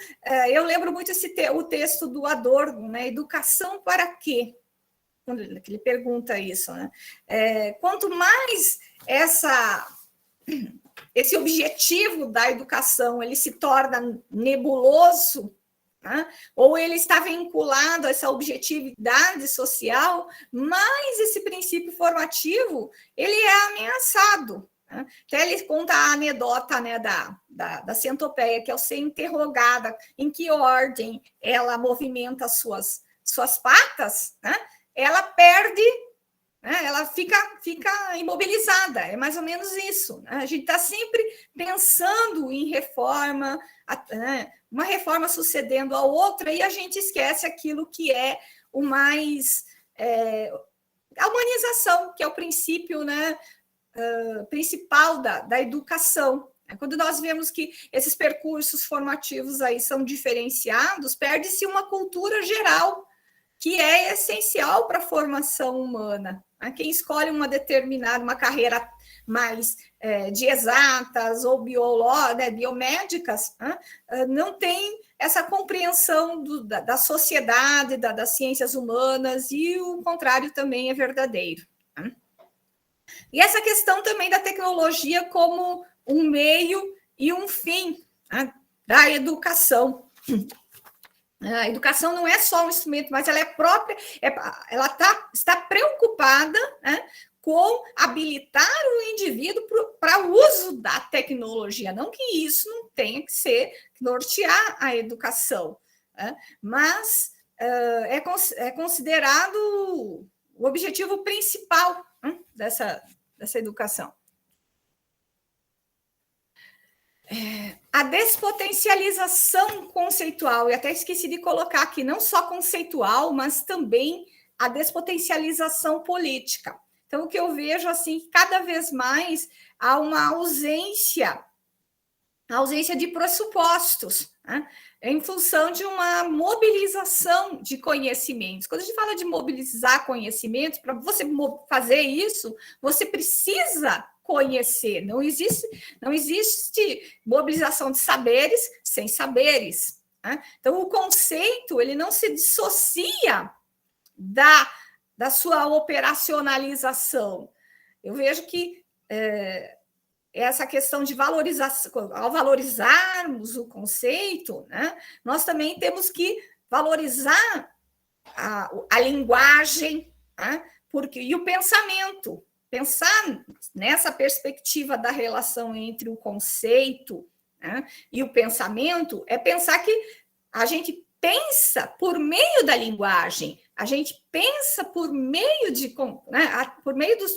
eu lembro muito o texto do Adorno, né? Educação para quê? Quando ele pergunta isso, né? Quanto mais esse objetivo da educação ele se torna nebuloso, né? Ou ele está vinculado a essa objetividade social, mais esse princípio formativo ele é ameaçado. Até ele conta a anedota, né, da centopeia, que ao ser interrogada em que ordem ela movimenta suas patas, né, ela perde, né, ela fica imobilizada. É mais ou menos isso. Né? A gente está sempre pensando em reforma, né, uma reforma sucedendo a outra, e a gente esquece aquilo que é o mais... a humanização, que é o princípio, né, principal da educação. Quando nós vemos que esses percursos formativos aí são diferenciados, perde-se uma cultura geral que é essencial para a formação humana. Quem escolhe uma carreira mais de exatas ou biomédicas, não tem essa compreensão da sociedade, das ciências humanas, e o contrário também é verdadeiro. E essa questão também da tecnologia como um meio e um fim, né, da educação. A educação não é só um instrumento, mas ela está preocupada, né, com habilitar o indivíduo para o uso da tecnologia. Não que isso não tenha que nortear a educação, né, mas é considerado o objetivo principal, né, dessa educação. A despotencialização conceitual, e até esqueci de colocar aqui, não só conceitual, mas também a despotencialização política. Então, o que eu vejo, assim, cada vez mais há uma ausência de pressupostos, né, em função de uma mobilização de conhecimentos. Quando a gente fala de mobilizar conhecimentos, para você fazer isso, você precisa conhecer. Não existe mobilização de saberes sem saberes. Né? Então, o conceito ele não se dissocia da sua operacionalização. Eu vejo que essa questão de valorização, ao valorizarmos o conceito, né, nós também temos que valorizar a linguagem, né, e o pensamento. Pensar nessa perspectiva da relação entre o conceito, né, e o pensamento é pensar que a gente pensa por meio da linguagem, a gente pensa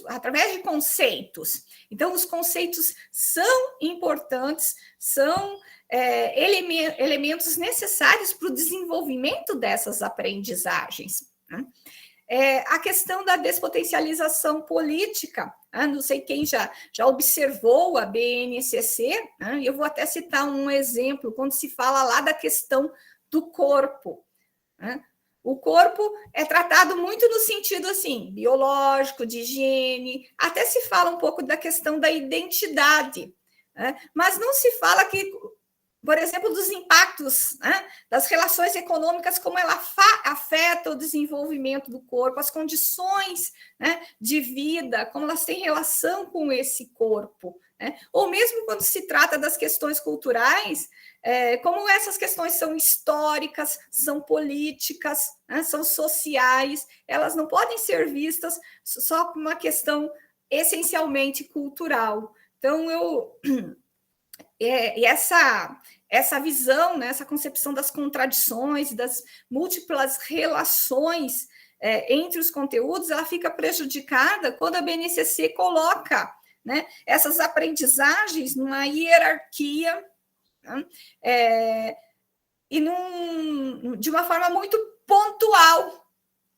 através de conceitos. Então, os conceitos são importantes, são elementos necessários para o desenvolvimento dessas aprendizagens. Né? A questão da despotencialização política, não sei quem já observou a BNCC, né? Eu vou até citar um exemplo, quando se fala lá da questão do corpo. Né? O corpo é tratado muito no sentido assim, biológico, de higiene, até se fala um pouco da questão da identidade, né? Mas não se fala que, por exemplo, dos impactos, né, das relações econômicas, como ela afeta o desenvolvimento do corpo, as condições, né, de vida, como elas têm relação com esse corpo. né? Ou mesmo quando se trata das questões culturais, como essas questões são históricas, são políticas, né, são sociais, elas não podem ser vistas só como uma questão essencialmente cultural. Então, essa visão, né, essa concepção das contradições, das múltiplas relações entre os conteúdos, ela fica prejudicada quando a BNCC coloca, né, essas aprendizagens numa hierarquia, né, e de uma forma muito pontual.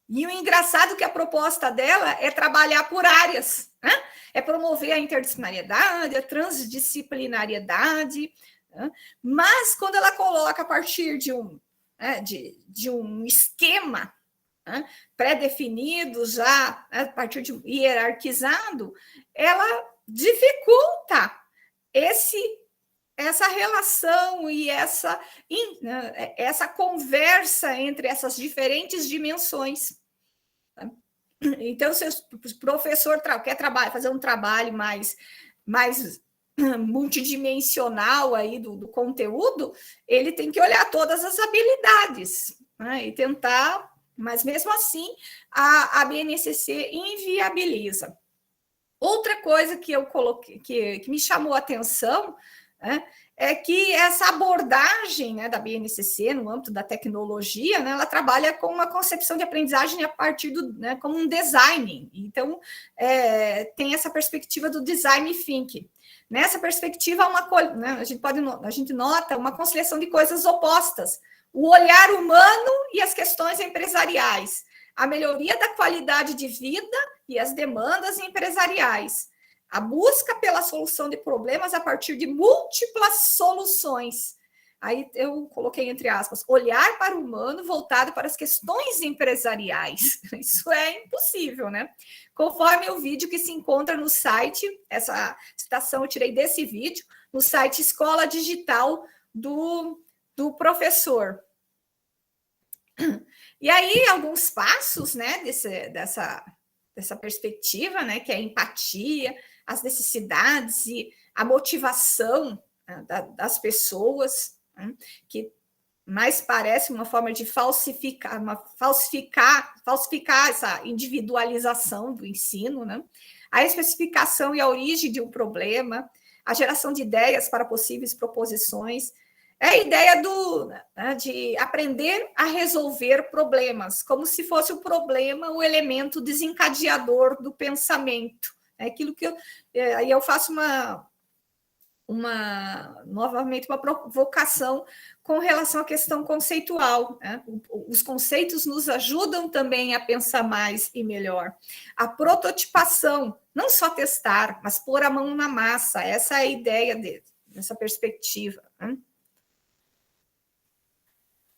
E o engraçado é que a proposta dela é trabalhar por áreas, né? É promover a interdisciplinariedade, a transdisciplinariedade, né? Mas quando ela coloca a partir de um esquema, né, pré-definido, já a partir de hierarquizado, ela dificulta essa relação e essa conversa entre essas diferentes dimensões. Então, se o professor quer fazer um trabalho mais multidimensional aí do conteúdo, ele tem que olhar todas as habilidades, né, e tentar, mas mesmo assim a BNCC inviabiliza. Outra coisa que eu coloquei, que me chamou a atenção, né, é que essa abordagem, né, da BNCC no âmbito da tecnologia, né, ela trabalha com uma concepção de aprendizagem a partir né, como um design. Então, tem essa perspectiva do design thinking. Nessa perspectiva, né, a gente nota uma conciliação de coisas opostas: o olhar humano e as questões empresariais, a melhoria da qualidade de vida e as demandas empresariais, a busca pela solução de problemas a partir de múltiplas soluções. Aí eu coloquei entre aspas, olhar para o humano voltado para as questões empresariais. Isso é impossível, né? Conforme o vídeo que se encontra no site, essa citação eu tirei desse vídeo, no site Escola Digital do professor. E aí, alguns passos, né, dessa perspectiva, né, que é a empatia, as necessidades e a motivação, né, das pessoas, né, que mais parece uma forma de falsificar essa individualização do ensino, né? A especificação e a origem de um problema, a geração de ideias para possíveis proposições, é a ideia de aprender a resolver problemas, como se fosse o problema o elemento desencadeador do pensamento. É aquilo que aí eu faço novamente uma provocação com relação à questão conceitual, né? Os conceitos nos ajudam também a pensar mais e melhor. A prototipação, não só testar, mas pôr a mão na massa, essa é a ideia dessa perspectiva, né?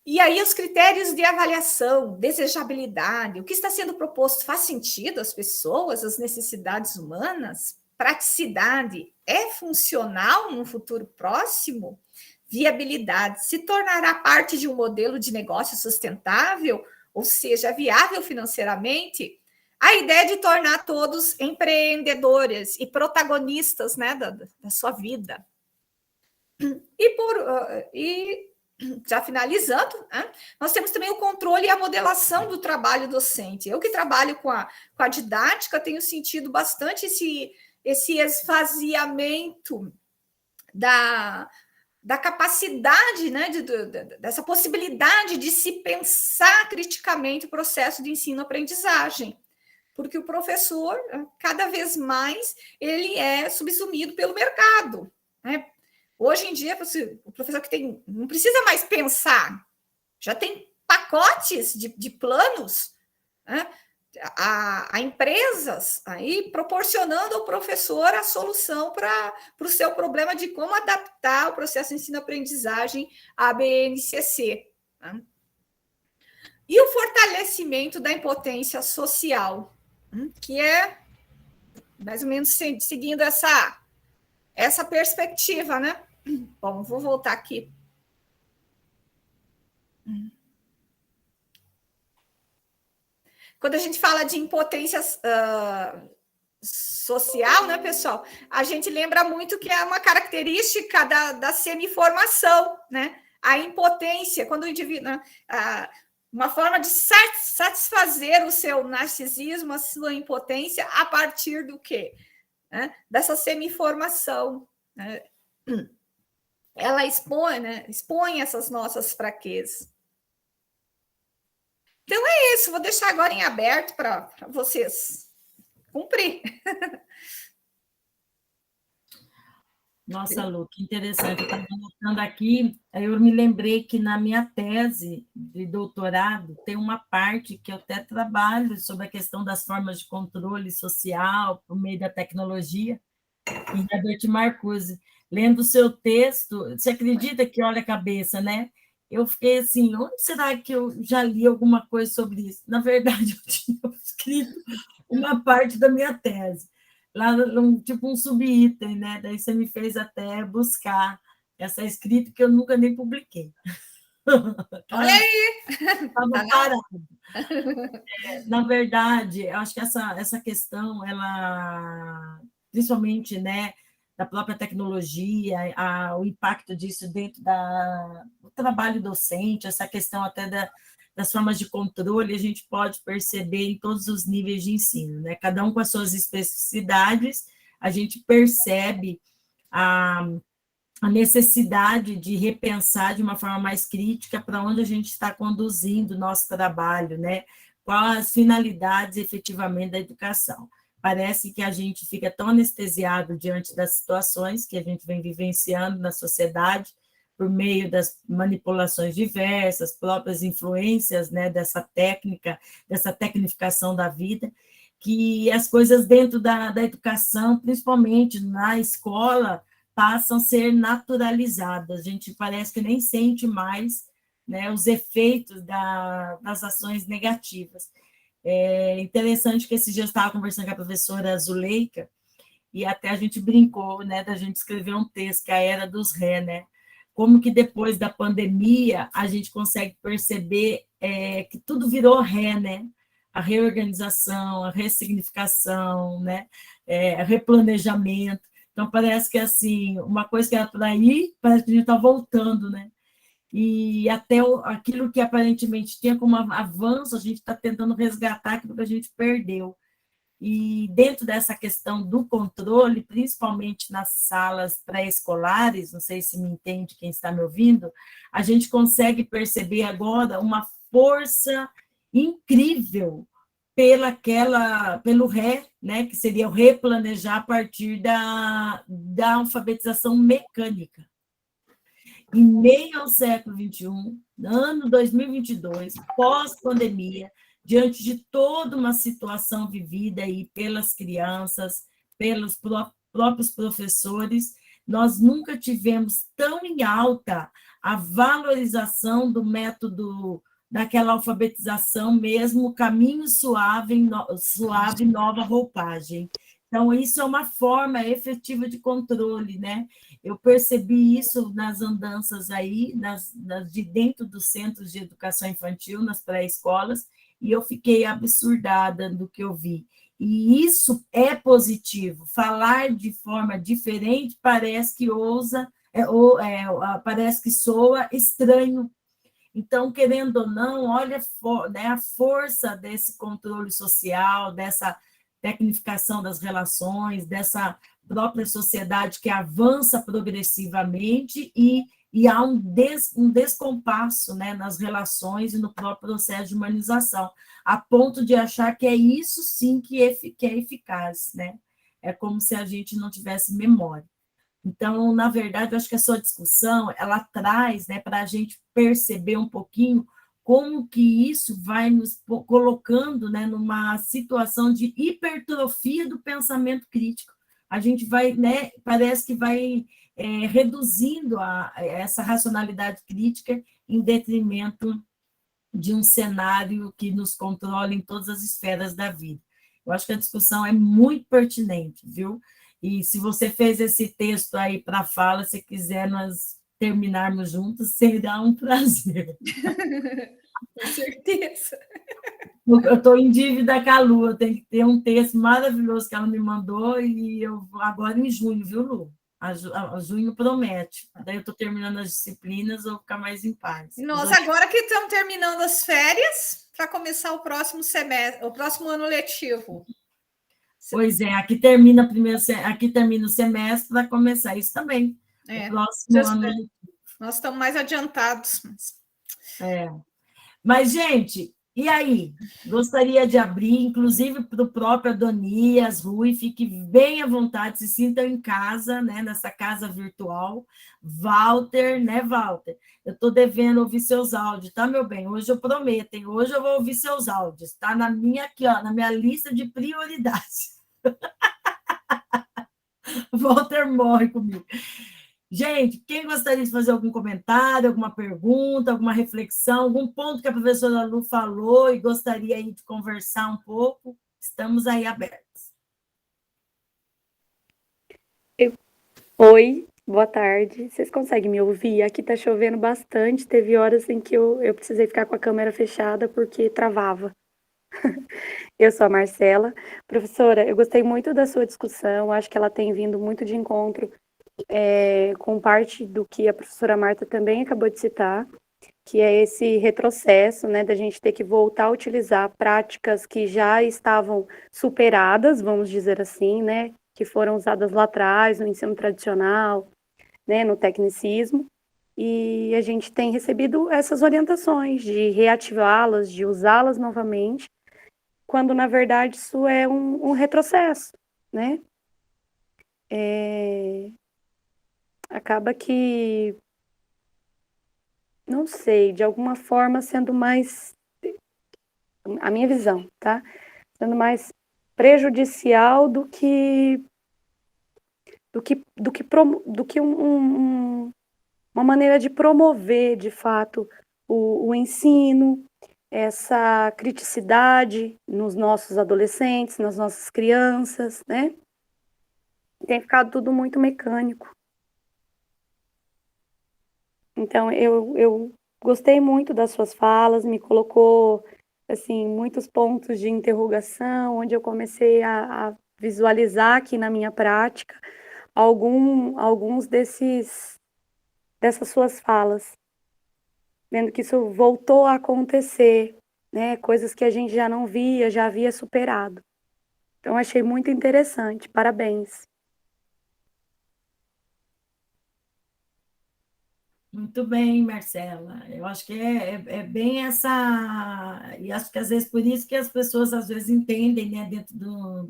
E aí os critérios de avaliação, desejabilidade, o que está sendo proposto faz sentido às pessoas, às necessidades humanas? Praticidade, é funcional no futuro próximo? Viabilidade, se tornará parte de um modelo de negócio sustentável, ou seja, viável financeiramente? A ideia de tornar todos empreendedores e protagonistas, né, da sua vida. E já finalizando, né, nós temos também o controle e a modelação do trabalho docente. Eu que trabalho com a didática, tenho sentido bastante esse esvaziamento da capacidade, né, dessa possibilidade de se pensar criticamente o processo de ensino-aprendizagem, porque o professor, cada vez mais, ele é subsumido pelo mercado, né? Hoje em dia, o professor que não precisa mais pensar, já tem pacotes de planos, né, a empresas aí proporcionando ao professor a solução para o seu problema de como adaptar o processo de ensino-aprendizagem à BNCC. Né? E o fortalecimento da impotência social, que é mais ou menos seguindo essa perspectiva, né? Bom, vou voltar aqui. Quando a gente fala de impotência social, né, pessoal? A gente lembra muito que é uma característica da semi-formação, né? A impotência, quando o indivíduo... Né, uma forma de satisfazer o seu narcisismo, a sua impotência, a partir do quê? Né? Dessa semi-formação. Né? Ela expõe, né? Expõe essas nossas fraquezas. Então é isso, vou deixar agora em aberto para vocês cumprir. Nossa, Lu, que interessante. Eu estava anotando aqui, aí eu me lembrei que na minha tese de doutorado tem uma parte que eu até trabalho sobre a questão das formas de controle social por meio da tecnologia, e Herbert Marcuse. Lendo o seu texto, você acredita que olha a cabeça, né? Eu fiquei assim, onde será que eu já li alguma coisa sobre isso? Na verdade, eu tinha escrito uma parte da minha tese lá, tipo um subitem, né? Daí você me fez até buscar essa escrita que eu nunca nem publiquei. Olha aí! Estava parada. Na verdade, eu acho que essa questão, ela, principalmente, né, da própria tecnologia, o impacto disso dentro do trabalho docente, essa questão até das formas de controle, a gente pode perceber em todos os níveis de ensino, né? Cada um com as suas especificidades, a gente percebe a necessidade de repensar de uma forma mais crítica para onde a gente está conduzindo o nosso trabalho, né? Quais as finalidades efetivamente da educação. Parece que a gente fica tão anestesiado diante das situações que a gente vem vivenciando na sociedade, por meio das manipulações diversas, próprias influências, né, dessa técnica, dessa tecnificação da vida, que as coisas dentro da educação, principalmente na escola, passam a ser naturalizadas. A gente parece que nem sente mais, né, os efeitos das ações negativas. É interessante que esse dia eu estava conversando com a professora Zuleika, e até a gente brincou, né, da gente escrever um texto, que é a Era dos Ré, né? Como que depois da pandemia a gente consegue perceber que tudo virou ré, né? A reorganização, a ressignificação, né? Replanejamento. Então, parece que, assim, uma coisa que era por aí, parece que a gente está voltando, né? E até aquilo que aparentemente tinha como avanço, a gente está tentando resgatar aquilo que a gente perdeu. E dentro dessa questão do controle, principalmente nas salas pré-escolares, não sei se me entende quem está me ouvindo, a gente consegue perceber agora uma força incrível pelo ré, né, que seria o replanejar a partir da alfabetização mecânica. Em meio ao século XXI, ano 2022, pós-pandemia, diante de toda uma situação vivida aí pelas crianças, pelos próprios professores, nós nunca tivemos tão em alta a valorização do método daquela alfabetização mesmo, caminho suave, nova roupagem. Então, isso é uma forma efetiva de controle, né? Eu percebi isso nas andanças aí, de dentro dos centros de educação infantil, nas pré-escolas, e eu fiquei absurdada do que eu vi. E isso é positivo. Falar de forma diferente parece que parece que soa estranho. Então, querendo ou não, olha, né, a força desse controle social, dessa tecnificação das relações, dessa própria sociedade que avança progressivamente e há um descompasso, né, nas relações e no próprio processo de humanização, a ponto de achar que é isso sim que é eficaz, né? É como se a gente não tivesse memória. Então, na verdade, eu acho que a sua discussão, ela traz, né, para a gente perceber um pouquinho como que isso vai nos colocando, né, numa situação de hipertrofia do pensamento crítico. A gente vai, né, parece que vai reduzindo essa racionalidade crítica em detrimento de um cenário que nos controla em todas as esferas da vida. Eu acho que a discussão é muito pertinente, viu? E se você fez esse texto aí para a fala, se quiser nós terminarmos juntos, será um prazer. Com certeza. Eu estou em dívida com a Lu, eu tenho que ter um texto maravilhoso que ela me mandou, e eu agora em junho, viu, Lu? A junho promete. Daí eu estou terminando as disciplinas, eu vou ficar mais em paz. Nós, agora que estamos terminando as férias, para começar o próximo semestre, o próximo ano letivo. Pois é, aqui termina o semestre para começar isso também. O próximo ano letivo. Nós estamos mais adiantados. Mas, gente, e aí? Gostaria de abrir, inclusive, para o próprio Adonias, Rui, fique bem à vontade, se sintam em casa, né, nessa casa virtual. Walter, né, Walter? Eu estou devendo ouvir seus áudios, tá, meu bem? Hoje eu prometo, hein? Hoje eu vou ouvir seus áudios, tá na minha aqui, ó, na minha lista de prioridades. Walter morre comigo. Gente, quem gostaria de fazer algum comentário, alguma pergunta, alguma reflexão, algum ponto que a professora Lu falou e gostaria aí de conversar um pouco, estamos aí abertos. Oi, boa tarde. Vocês conseguem me ouvir? Aqui tá chovendo bastante, teve horas em que eu precisei ficar com a câmera fechada porque travava. Eu sou a Marcela. Professora, eu gostei muito da sua discussão, acho que ela tem vindo muito de encontro com parte do que a professora Marta também acabou de citar, que é esse retrocesso, né, da gente ter que voltar a utilizar práticas que já estavam superadas, vamos dizer assim, né, que foram usadas lá atrás, no ensino tradicional, né, no tecnicismo, e a gente tem recebido essas orientações de reativá-las, de usá-las novamente, quando, na verdade, isso é um retrocesso, né? Acaba que, não sei, de alguma forma sendo mais, a minha visão, tá? Sendo mais prejudicial do que uma maneira de promover, de fato, o ensino, essa criticidade nos nossos adolescentes, nas nossas crianças, né? Tem ficado tudo muito mecânico. Então, eu gostei muito das suas falas, me colocou, assim, muitos pontos de interrogação, onde eu comecei a visualizar aqui na minha prática alguns dessas suas falas, vendo que isso voltou a acontecer, né? Coisas que a gente já não via, já havia superado. Então, achei muito interessante. Parabéns. Muito bem, Marcela. Eu acho que é bem essa... E acho que, às vezes, por isso que as pessoas, às vezes, entendem, né, dentro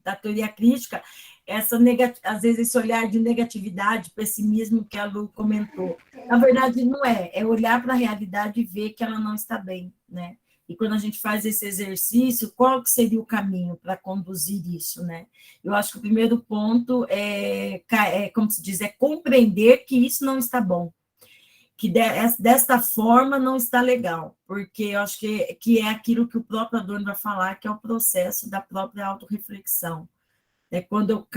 da teoria crítica, às vezes, esse olhar de negatividade, pessimismo que a Lu comentou. Na verdade, não é olhar para a realidade e ver que ela não está bem, né? E quando a gente faz esse exercício, qual que seria o caminho para conduzir isso, né? Eu acho que o primeiro ponto como se diz, é compreender que isso não está bom, que desta forma não está legal, porque eu acho que é aquilo que o próprio Adorno vai falar, que é o processo da própria autorreflexão. É quando eu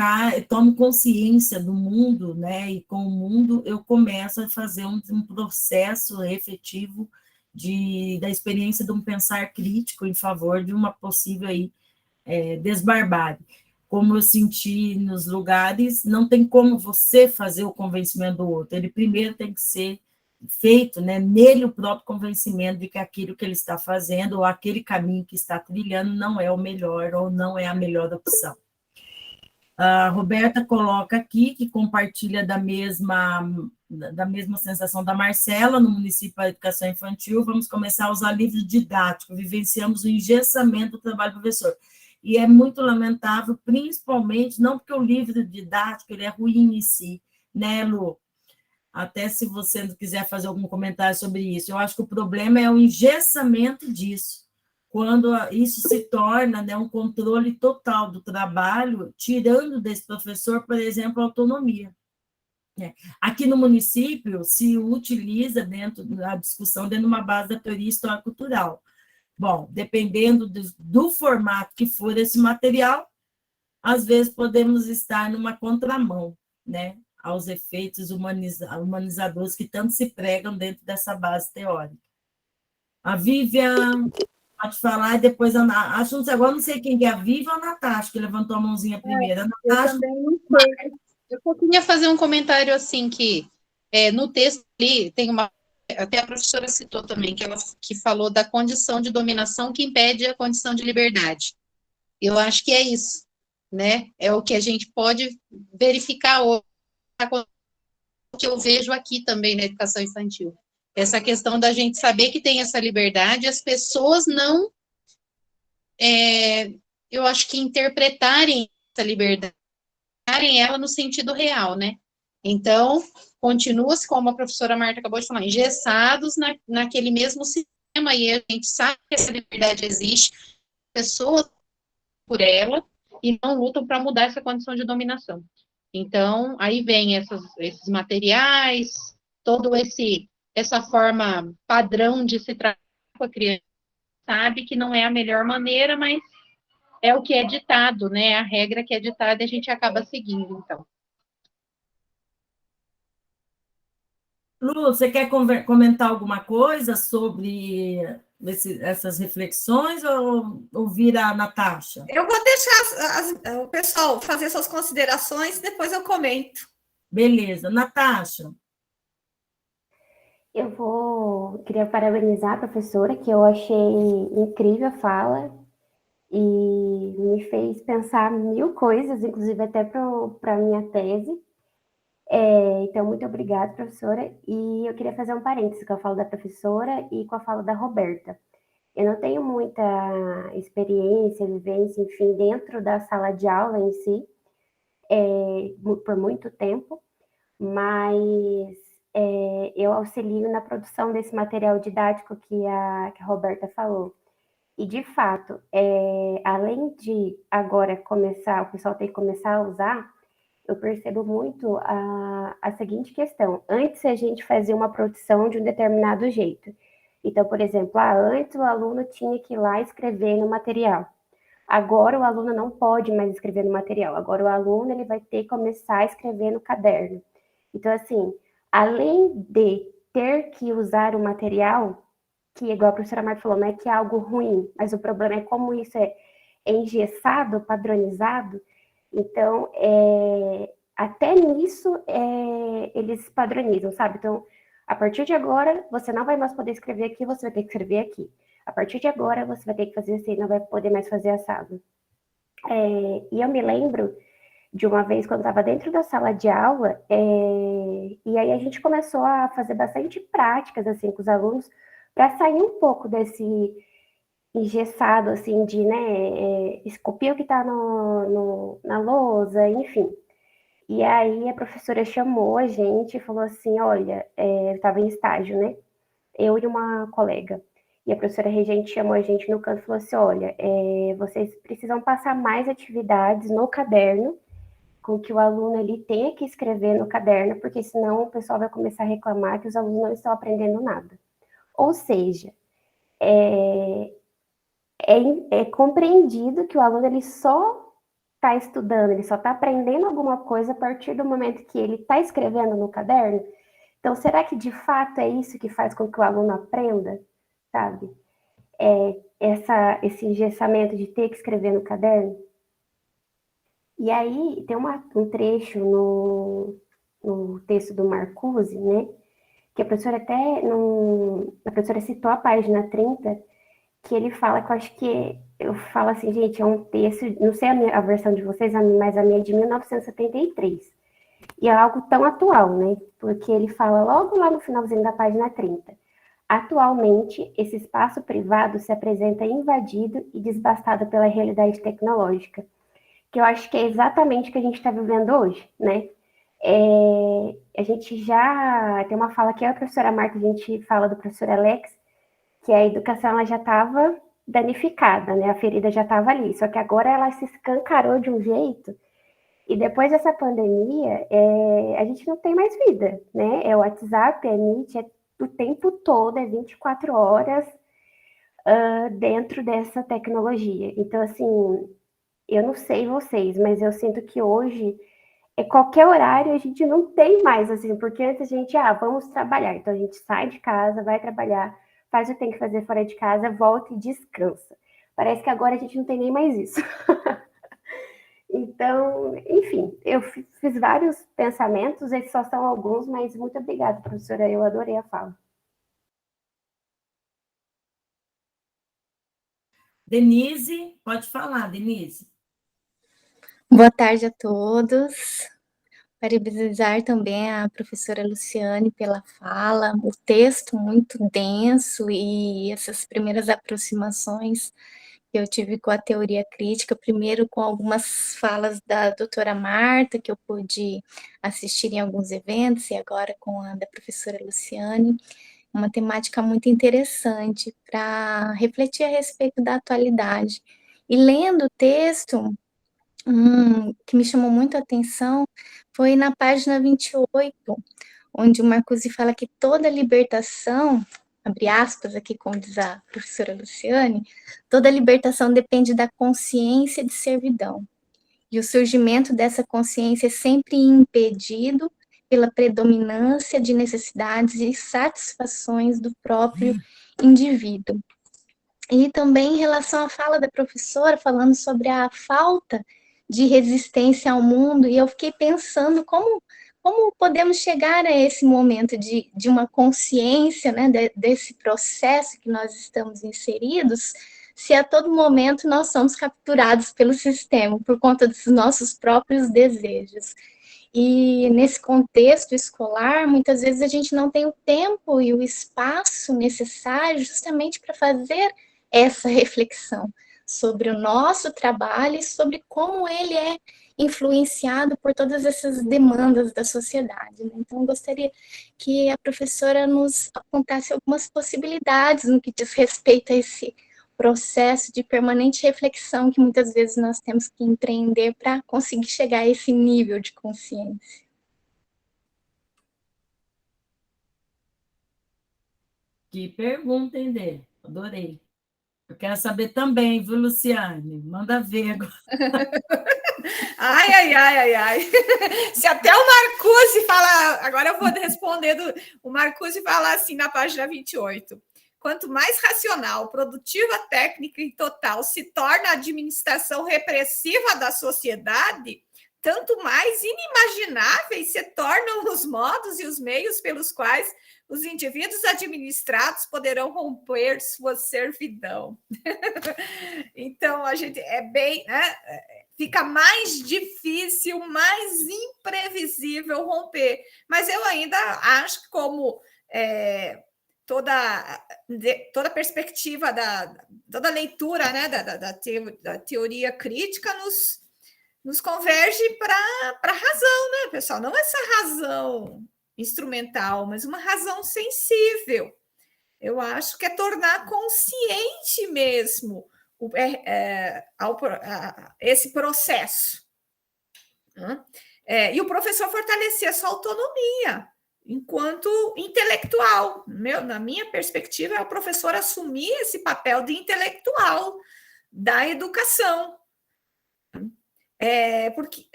tomo consciência do mundo, né, e com o mundo eu começo a fazer um processo efetivo da experiência de um pensar crítico em favor de uma possível aí, desbarbárie. Como eu senti nos lugares, não tem como você fazer o convencimento do outro, ele primeiro tem que ser feito, né, nele o próprio convencimento de que aquilo que ele está fazendo ou aquele caminho que está trilhando não é o melhor ou não é a melhor opção. A Roberta coloca aqui que compartilha da mesma sensação da Marcela, no município da educação infantil, vamos começar a usar livros didáticos, vivenciamos o engessamento do trabalho do professor. E é muito lamentável, principalmente, não porque o livro didático ele é ruim em si, né, Lu? Até se você quiser fazer algum comentário sobre isso, eu acho que o problema é o engessamento disso, quando isso se torna, né, um controle total do trabalho, tirando desse professor, por exemplo, a autonomia. Aqui no município, se utiliza dentro da discussão, dentro de uma base da teoria histórico-cultural. Bom, dependendo do formato que for esse material, às vezes podemos estar numa contramão, né, aos efeitos humanizadores que tanto se pregam dentro dessa base teórica. A Vivian Pode falar, e depois acho que agora não sei quem é a Viva ou a Natasha, que levantou a mãozinha primeiro. A Eu Natasha, também não sei. Eu só queria fazer um comentário assim que no texto ali tem uma até a professora citou também que ela que falou da condição de dominação que impede a condição de liberdade. Eu acho que é isso, né? É o que a gente pode verificar hoje, o que eu vejo aqui também na educação infantil. Essa questão da gente saber que tem essa liberdade, as pessoas não, eu acho que interpretarem essa liberdade ela no sentido real, né? Então, continua-se, como a professora Marta acabou de falar, engessados naquele mesmo sistema, e a gente sabe que essa liberdade existe, pessoas por ela, e não lutam para mudar essa condição de dominação. Então, aí vem esses materiais, todo essa forma padrão de se tratar com a criança, sabe que não é a melhor maneira, mas é o que é ditado, né? A regra que é ditada e a gente acaba seguindo, então. Lu, você quer comentar alguma coisa sobre essas reflexões ou ouvir a Natasha? Eu vou deixar o pessoal fazer suas considerações, depois eu comento. Beleza. Natasha. Queria parabenizar a professora, que eu achei incrível a fala e me fez pensar mil coisas, inclusive até para a minha tese. Então, muito obrigada, professora. E eu queria fazer um parênteses com a fala da professora e com a fala da Roberta. Eu não tenho muita experiência, vivência, enfim, dentro da sala de aula em si, por muito tempo, mas eu auxilio na produção desse material didático que a Roberta falou. E, de fato, além de agora o pessoal tem que começar a usar, eu percebo muito a seguinte questão. Antes, a gente fazia uma produção de um determinado jeito. Então, por exemplo, antes o aluno tinha que ir lá escrever no material. Agora o aluno não pode mais escrever no material. Agora o aluno ele vai ter que começar a escrever no caderno. Então, assim, além de ter que usar o material, que, igual a professora Marta falou, não é que é algo ruim, mas o problema é como isso é engessado, padronizado. Então, até nisso, eles padronizam, sabe? Então, a partir de agora, você não vai mais poder escrever aqui, você vai ter que escrever aqui. A partir de agora, você vai ter que fazer assim, não vai poder mais fazer assado. E eu me lembro de uma vez, quando eu estava dentro da sala de aula, e aí a gente começou a fazer bastante práticas, assim, com os alunos, para sair um pouco desse engessado, assim, de, né, copia o que está na lousa, enfim. E aí a professora chamou a gente e falou assim, olha, eu estava em estágio, né, eu e uma colega, e a professora regente chamou a gente no canto e falou assim, olha, vocês precisam passar mais atividades no caderno, com que o aluno ele tenha que escrever no caderno, porque senão o pessoal vai começar a reclamar que os alunos não estão aprendendo nada. Ou seja, é compreendido que o aluno ele só está estudando, ele só está aprendendo alguma coisa a partir do momento que ele está escrevendo no caderno. Então, será que de fato é isso que faz com que o aluno aprenda, sabe? Esse engessamento de ter que escrever no caderno. E aí, tem um trecho no texto do Marcuse, né? Que a professora a professora citou a página 30, que ele fala, que eu acho que, eu falo assim, gente, é um texto, não sei a versão de vocês, mas a minha é de 1973. E é algo tão atual, né? Porque ele fala logo lá no finalzinho da página 30. Atualmente, esse espaço privado se apresenta invadido e desbastado pela realidade tecnológica, que eu acho que é exatamente o que a gente está vivendo hoje, né? A gente já tem uma fala que a professora Marta, a gente fala do professor Alex, que a educação ela já estava danificada, né? A ferida já estava ali, só que agora ela se escancarou de um jeito, e depois dessa pandemia, a gente não tem mais vida, né? É o WhatsApp, é Meet, é o tempo todo, é 24 horas dentro dessa tecnologia. Então, assim, eu não sei vocês, mas eu sinto que hoje, qualquer horário, a gente não tem mais, assim, porque antes a gente, vamos trabalhar. Então, a gente sai de casa, vai trabalhar, faz o que tem que fazer fora de casa, volta e descansa. Parece que agora a gente não tem nem mais isso. Então, enfim, eu fiz vários pensamentos, esses só são alguns, mas muito obrigada, professora, eu adorei a fala. Denise, pode falar, Denise. Boa tarde a todos. Parabenizar também a professora Luciane pela fala, o texto muito denso e essas primeiras aproximações que eu tive com a teoria crítica, primeiro com algumas falas da doutora Marta, que eu pude assistir em alguns eventos, e agora com a da professora Luciane, uma temática muito interessante para refletir a respeito da atualidade. E lendo o texto, que me chamou muito a atenção foi na página 28, onde o Marcuse fala que toda libertação, abre aspas aqui, como diz a professora Luciane, toda libertação depende da consciência de servidão. E o surgimento dessa consciência é sempre impedido pela predominância de necessidades e satisfações do próprio indivíduo. E também em relação à fala da professora, falando sobre a falta de resistência ao mundo, e eu fiquei pensando como podemos chegar a esse momento de uma consciência, né, desse processo que nós estamos inseridos, se a todo momento nós somos capturados pelo sistema, por conta dos nossos próprios desejos. E nesse contexto escolar, muitas vezes a gente não tem o tempo e o espaço necessário justamente para fazer essa reflexão sobre o nosso trabalho e sobre como ele é influenciado por todas essas demandas da sociedade, né? Então, eu gostaria que a professora nos apontasse algumas possibilidades no que diz respeito a esse processo de permanente reflexão que muitas vezes nós temos que empreender para conseguir chegar a esse nível de consciência. Que pergunta, hein, Dê? Adorei. Eu quero saber também, viu, Luciane? Manda ver agora. Ai. Se até o Marcuse fala... Agora eu vou responder. O Marcuse fala assim na página 28. Quanto mais racional, produtiva, técnica e total se torna a administração repressiva da sociedade, tanto mais inimagináveis se tornam os modos e os meios pelos quais os indivíduos administrados poderão romper sua servidão. Então, a gente é bem... Né? Fica mais difícil, mais imprevisível romper. Mas eu ainda acho que como toda a perspectiva, toda a leitura, né, da teoria crítica nos converge para a razão, né, pessoal? Não essa razão instrumental, mas uma razão sensível. Eu acho que é tornar consciente mesmo esse processo. E o professor fortalecer a sua autonomia enquanto intelectual. Na minha perspectiva, é o professor assumir esse papel de intelectual da educação. Porque,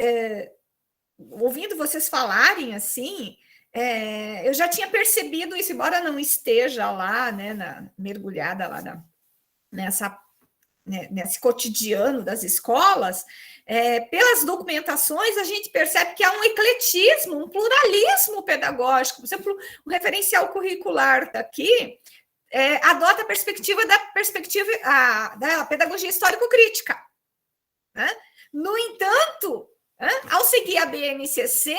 ouvindo vocês falarem assim, eu já tinha percebido isso, embora não esteja lá, né, mergulhada lá nesse cotidiano das escolas, pelas documentações, a gente percebe que há um ecletismo, um pluralismo pedagógico. Por exemplo, o referencial curricular daqui adota a perspectiva da pedagogia histórico-crítica. Né? No entanto, ao seguir a BNCC,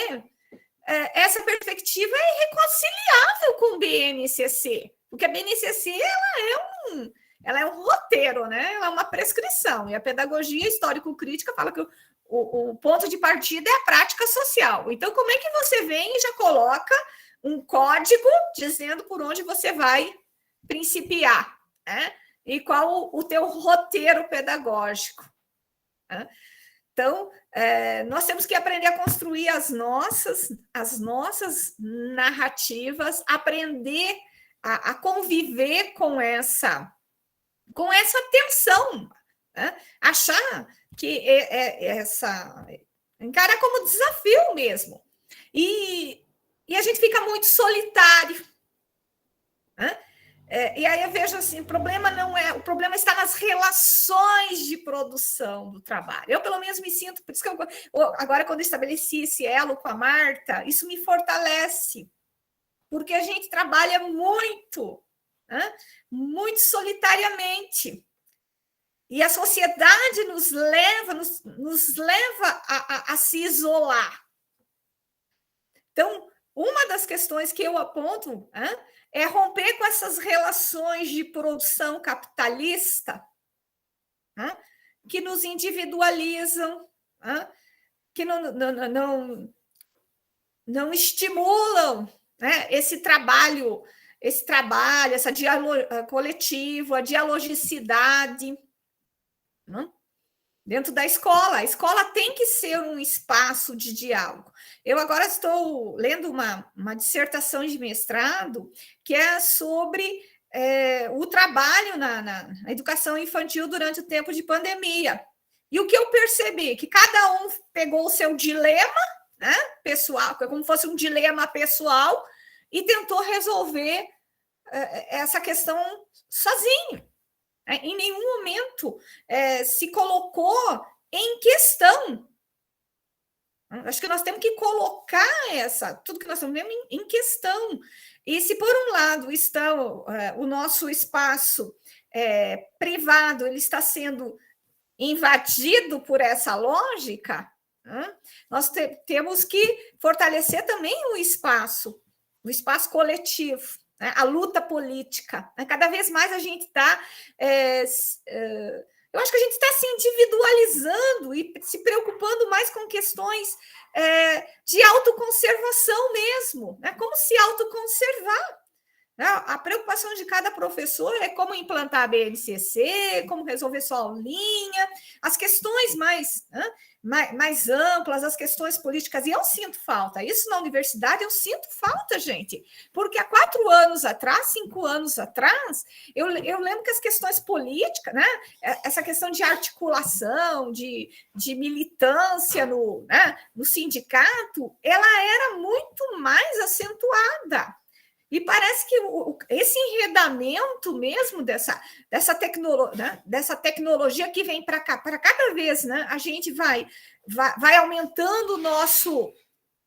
essa perspectiva é irreconciliável com o BNCC, porque a BNCC ela é um roteiro, né? Ela é uma prescrição, e a pedagogia histórico-crítica fala que o ponto de partida é a prática social. Então, como é que você vem e já coloca um código dizendo por onde você vai principiar, né? E qual o teu roteiro pedagógico, né? Então, nós temos que aprender a construir as nossas narrativas, aprender a conviver com essa tensão, né? Achar que encarar como desafio mesmo. E a gente fica muito solitário, né? E aí eu vejo assim, o problema está nas relações de produção do trabalho. Eu, pelo menos, me sinto, por isso que agora, quando eu estabeleci esse elo com a Marta, isso me fortalece, porque a gente trabalha muito, né? Muito solitariamente. E a sociedade nos leva a se isolar. Então, uma das questões que eu aponto, né, é romper com essas relações de produção capitalista, né, que nos individualizam, né, que não estimulam, né, esse trabalho, essa coletivo, a dialogicidade, né, dentro da escola. A escola tem que ser um espaço de diálogo. Eu agora estou lendo uma dissertação de mestrado que é sobre o trabalho na educação infantil durante o tempo de pandemia. E o que eu percebi? Que cada um pegou o seu dilema, né, pessoal, como se fosse um dilema pessoal, e tentou resolver essa questão sozinho. Em nenhum momento se colocou em questão. Acho que nós temos que colocar tudo que nós estamos vendo em questão. E se, por um lado, está o nosso espaço privado, ele está sendo invadido por essa lógica, né, nós temos que fortalecer também o espaço coletivo, né, a luta política. Cada vez mais a gente está... eu acho que a gente está se individualizando e se preocupando mais com questões de autoconservação mesmo, né? Como se autoconservar. A preocupação de cada professor é como implantar a BNCC, como resolver sua aulinha, as questões mais amplas, as questões políticas. E eu sinto falta. Isso na universidade eu sinto falta, gente. Porque há 4 anos atrás, 5 anos atrás, eu lembro que as questões políticas, né, essa questão de articulação, de militância no sindicato, ela era muito mais acentuada. E parece que esse enredamento mesmo dessa tecnologia que vem para cá, para cada vez, né, a gente vai aumentando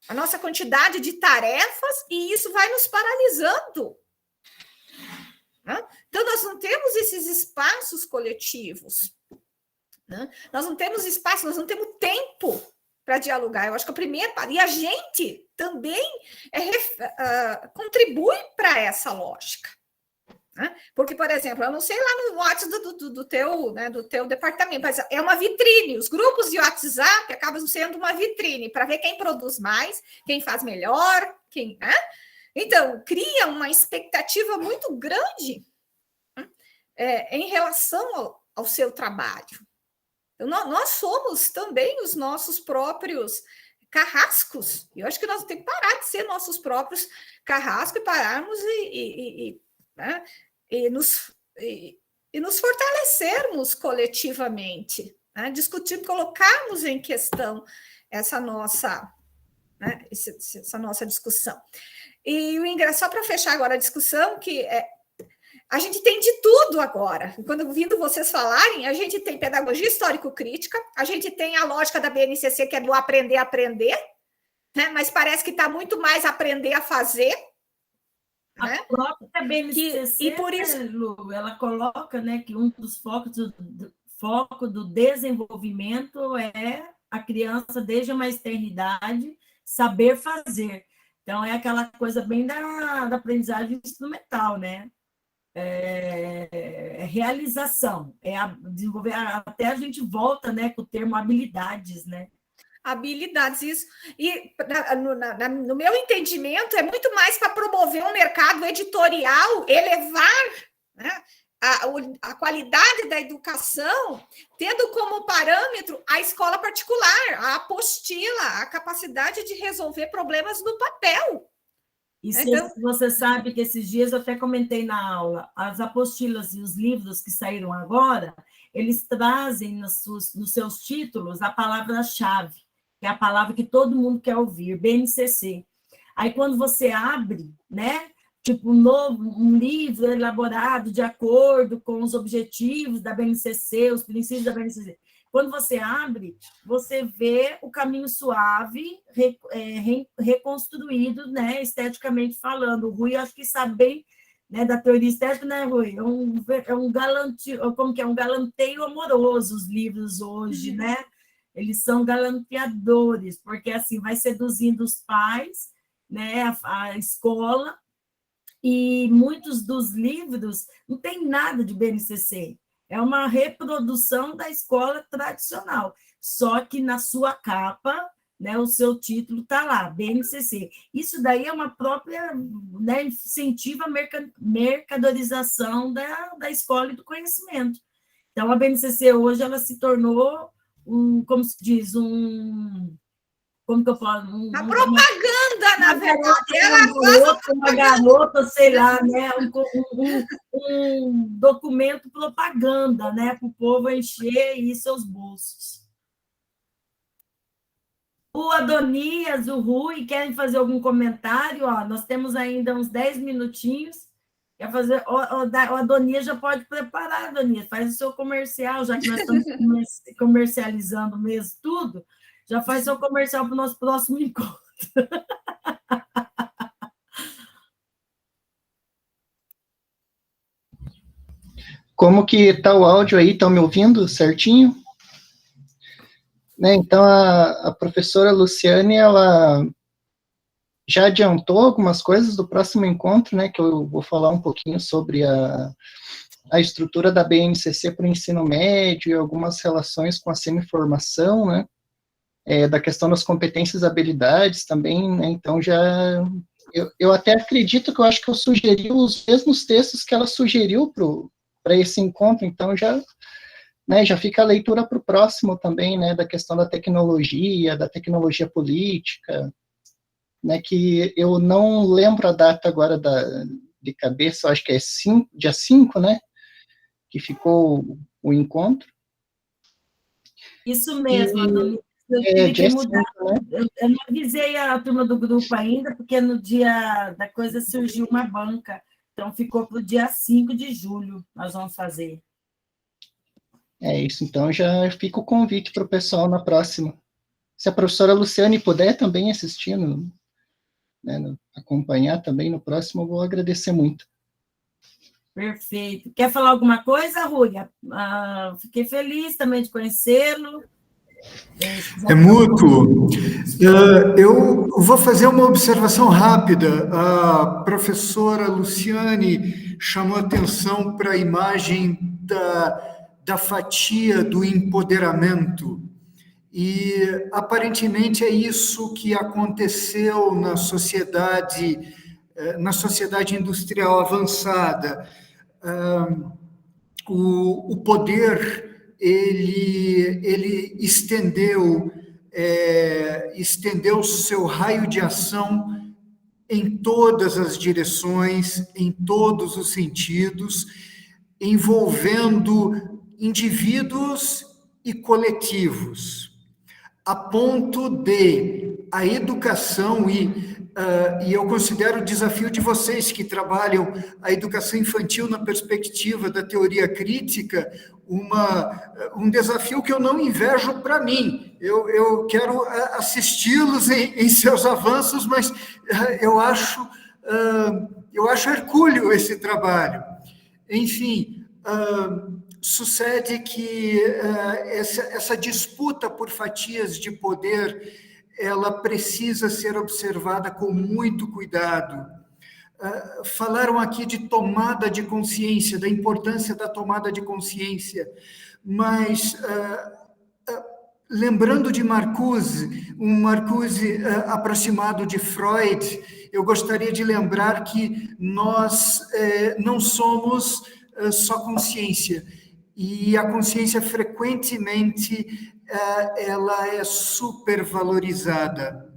a nossa quantidade de tarefas e isso vai nos paralisando. Né? Então, nós não temos esses espaços coletivos. Né? Nós não temos espaço, nós não temos tempo para dialogar. Eu acho que a primeira... E a gente também contribui para essa lógica. Né? Porque, por exemplo, eu não sei lá no WhatsApp do teu departamento, mas é uma vitrine. Os grupos de WhatsApp acabam sendo uma vitrine para ver quem produz mais, quem faz melhor, quem... Né? Então, cria uma expectativa muito grande, né, em relação ao seu trabalho. Nós somos também os nossos próprios carrascos. Eu acho que nós temos que parar de ser nossos próprios carrascos e pararmos e nos fortalecermos coletivamente, né? Discutir, colocarmos em questão essa nossa discussão. E só para fechar agora a discussão, que a gente tem de tudo agora. Quando ouvindo vocês falarem, a gente tem pedagogia histórico-crítica, a gente tem a lógica da BNCC, que é do aprender a aprender, né? Mas parece que está muito mais aprender a fazer. A né? própria BNCC, e por isso, Lu, ela coloca, né, que um dos foco do desenvolvimento é a criança, desde a maternidade, saber fazer. Então, é aquela coisa bem da aprendizagem instrumental, né? Realização, desenvolver, até a gente volta, né, com o termo habilidades, né? Habilidades, isso. E no meu entendimento, é muito mais para promover um mercado editorial, elevar, né, a qualidade da educação, tendo como parâmetro a escola particular, a apostila, a capacidade de resolver problemas no papel. E então, você sabe que esses dias eu até comentei na aula, as apostilas e os livros que saíram agora, eles trazem nos seus títulos a palavra-chave, que é a palavra que todo mundo quer ouvir, BNCC. Aí, quando você abre, né, tipo um livro elaborado de acordo com os objetivos da BNCC, os princípios da BNCC. Quando você abre, você vê o caminho suave, reconstruído, né, esteticamente falando. O Rui, acho que sabe bem, né, da teoria estética, né, Rui? Um galanteio, como que é? Um galanteio amoroso, os livros hoje, né? Eles são galanteadores, porque assim vai seduzindo os pais, né, a escola, e muitos dos livros não tem nada de BNCC. É uma reprodução da escola tradicional, só que na sua capa, né, o seu título está lá, BNCC. Isso daí é uma própria, né, incentiva a mercadorização da escola e do conhecimento. Então, a BNCC hoje ela se tornou como se diz, como que eu falo? A propaganda, na verdade. Uma garota, sei lá, né? Um documento propaganda, né? Para o povo encher aí seus bolsos. O Adonias, o Rui, querem fazer algum comentário? Ó, nós temos ainda uns 10 minutinhos. Quer fazer? O Adonias já pode preparar, Adonias. Faz o seu comercial, já que nós estamos comercializando mesmo tudo. Já faz seu comercial para o nosso próximo encontro. Como que está o áudio aí? Estão me ouvindo certinho? Né, então, a professora Luciane, ela já adiantou algumas coisas do próximo encontro, né, que eu vou falar um pouquinho sobre a estrutura da BNCC para o ensino médio e algumas relações com a semi-formação, né, da questão das competências e habilidades também, né, então eu até acredito que eu acho que eu sugeri os mesmos textos que ela sugeriu para esse encontro, então já fica a leitura para o próximo também, né, da questão da tecnologia política, né, que eu não lembro a data agora de cabeça, eu acho que é dia 5, né, que ficou o encontro. Isso mesmo, Adonias. Eu tive que mudar. 5, né? Eu não avisei a turma do grupo ainda, porque no dia da coisa surgiu uma banca, então ficou para o dia 5 de julho, nós vamos fazer. É isso, então já fica o convite para o pessoal na próxima. Se a professora Luciane puder também assistir, né, acompanhar também no próximo, eu vou agradecer muito. Perfeito. Quer falar alguma coisa, Rui? Fiquei feliz também de conhecê-lo. É mútuo. Eu vou fazer uma observação rápida. A professora Luciane chamou atenção para a imagem da fatia do empoderamento. E, aparentemente, é isso que aconteceu na sociedade industrial avançada. O poder, ele estendeu seu raio de ação em todas as direções, em todos os sentidos, envolvendo indivíduos e coletivos, a ponto de a educação, e eu considero o desafio de vocês que trabalham a educação infantil na perspectiva da teoria crítica, um desafio que eu não invejo para mim. Eu quero assisti-los em seus avanços, mas eu acho hercúleo esse trabalho. Enfim, sucede que essa disputa por fatias de poder, ela precisa ser observada com muito cuidado. Falaram aqui de tomada de consciência, da importância da tomada de consciência, mas lembrando de Marcuse, um Marcuse aproximado de Freud, eu gostaria de lembrar que nós não somos só consciência, e a consciência frequentemente ela é supervalorizada.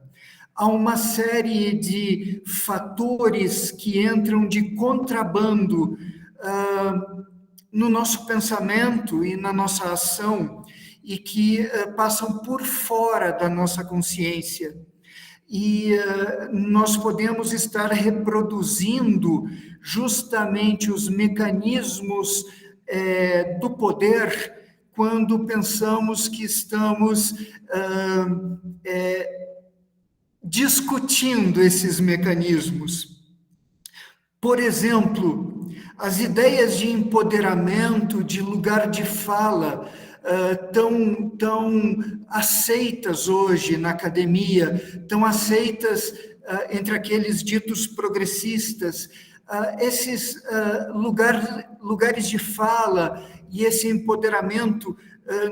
Há uma série de fatores que entram de contrabando no nosso pensamento e na nossa ação, e que passam por fora da nossa consciência. e nós podemos estar reproduzindo justamente os mecanismos do poder quando pensamos que estamos discutindo esses mecanismos. Por exemplo, as ideias de empoderamento, de lugar de fala, tão aceitas hoje na academia, tão aceitas entre aqueles ditos progressistas, esses lugares de fala e esse empoderamento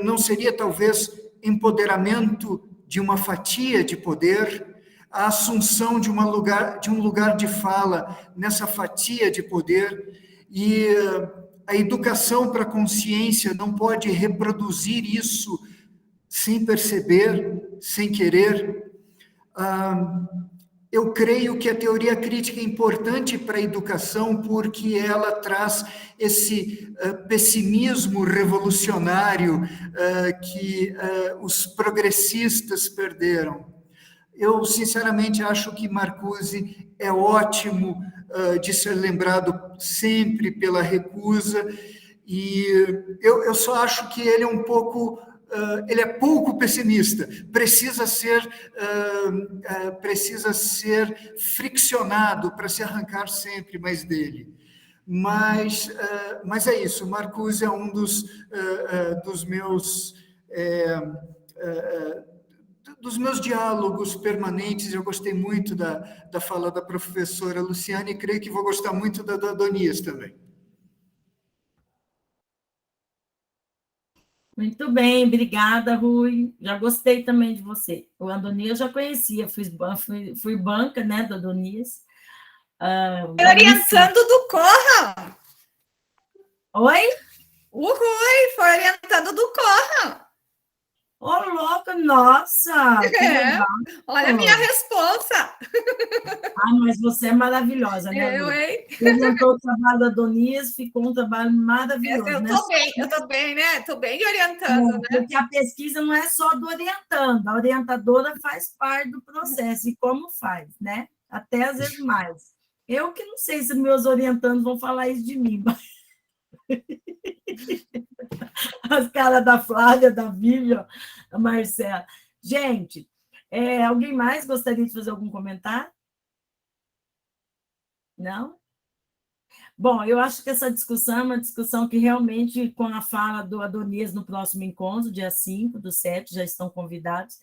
não seria talvez empoderamento de uma fatia de poder, a assunção de um lugar de fala nessa fatia de poder, e a educação para a consciência não pode reproduzir isso sem perceber, sem querer. Eu creio que a teoria crítica é importante para a educação porque ela traz esse pessimismo revolucionário que os progressistas perderam. Eu, sinceramente, acho que Marcuse é ótimo de ser lembrado sempre pela recusa, e eu só acho que ele é pouco pessimista, precisa ser friccionado para se arrancar sempre mais dele. Mas é isso, Marcuse é um dos meus diálogos permanentes. Eu gostei muito da fala da professora Luciane, e creio que vou gostar muito da do Adonias também. Muito bem, obrigada, Rui. Já gostei também de você. O Adonias eu já conhecia, fui banca, né, do Adonias. Orientando do Corra. Oi? O Rui foi orientando do Corra. Ô, louco, nossa! Olha a minha responsa. Mas você é maravilhosa, né? Hein? Orientou o trabalho da Adonias, ficou um trabalho maravilhoso. Eu estou bem, né? Estou bem orientando, né? Porque a pesquisa não é só do orientando, a orientadora faz parte do processo, e como faz, né? Até às vezes mais. Eu que não sei se meus orientandos vão falar isso de mim, mas... As caras da Flávia, da Vivian, da Marcela. Gente, alguém mais gostaria de fazer algum comentário? Não? Bom, eu acho que essa discussão é uma discussão que realmente, com a fala do Adonias no próximo encontro, dia 5/7, já estão convidados,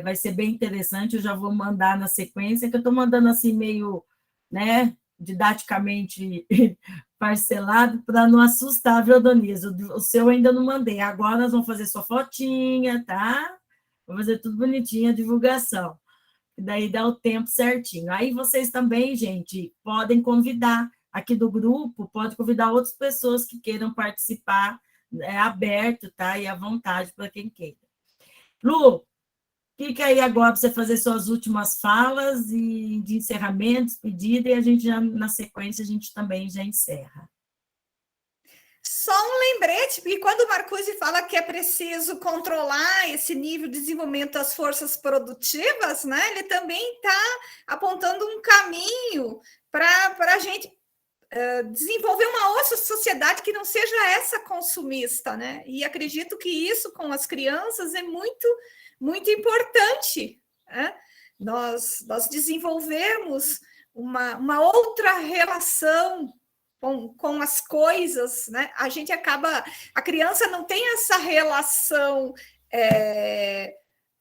vai ser bem interessante. Eu já vou mandar na sequência, que eu estou mandando assim meio, né, didaticamente parcelado, para não assustar, viu, Adonias? O seu eu ainda não mandei. Agora nós vamos fazer sua fotinha, tá? Vou fazer tudo bonitinho, a divulgação. E daí dá o tempo certinho. Aí vocês também, gente, podem convidar aqui do grupo, pode convidar outras pessoas que queiram participar, é aberto, tá? E à vontade para quem queira. Lu, fica aí agora para você fazer suas últimas falas e de encerramento, despedida, e a gente já, na sequência, a gente também já encerra. Só um lembrete, porque quando o Marcuse fala que é preciso controlar esse nível de desenvolvimento das forças produtivas, né, ele também está apontando um caminho para a gente desenvolver uma outra sociedade que não seja essa consumista, né? E acredito que isso com as crianças é muito, muito importante, né? Nós desenvolvermos uma outra relação com as coisas, né? A criança não tem essa relação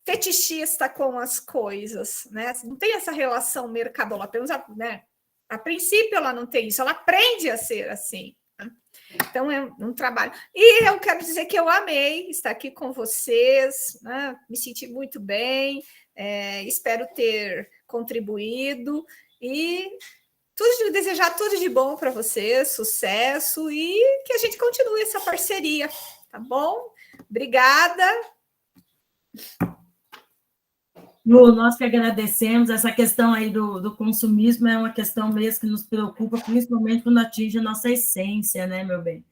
fetichista com as coisas, né? Não tem essa relação mercadológica, né? A princípio ela não tem isso, ela aprende a ser assim, né? Então é um trabalho. E eu quero dizer que eu amei estar aqui com vocês, né? Me senti muito bem, espero ter contribuído e desejar tudo de bom para vocês, sucesso, e que a gente continue essa parceria, tá bom? Obrigada. Lu, nós que agradecemos. Essa questão aí do consumismo é uma questão mesmo que nos preocupa, principalmente quando atinge a nossa essência, né, meu bem?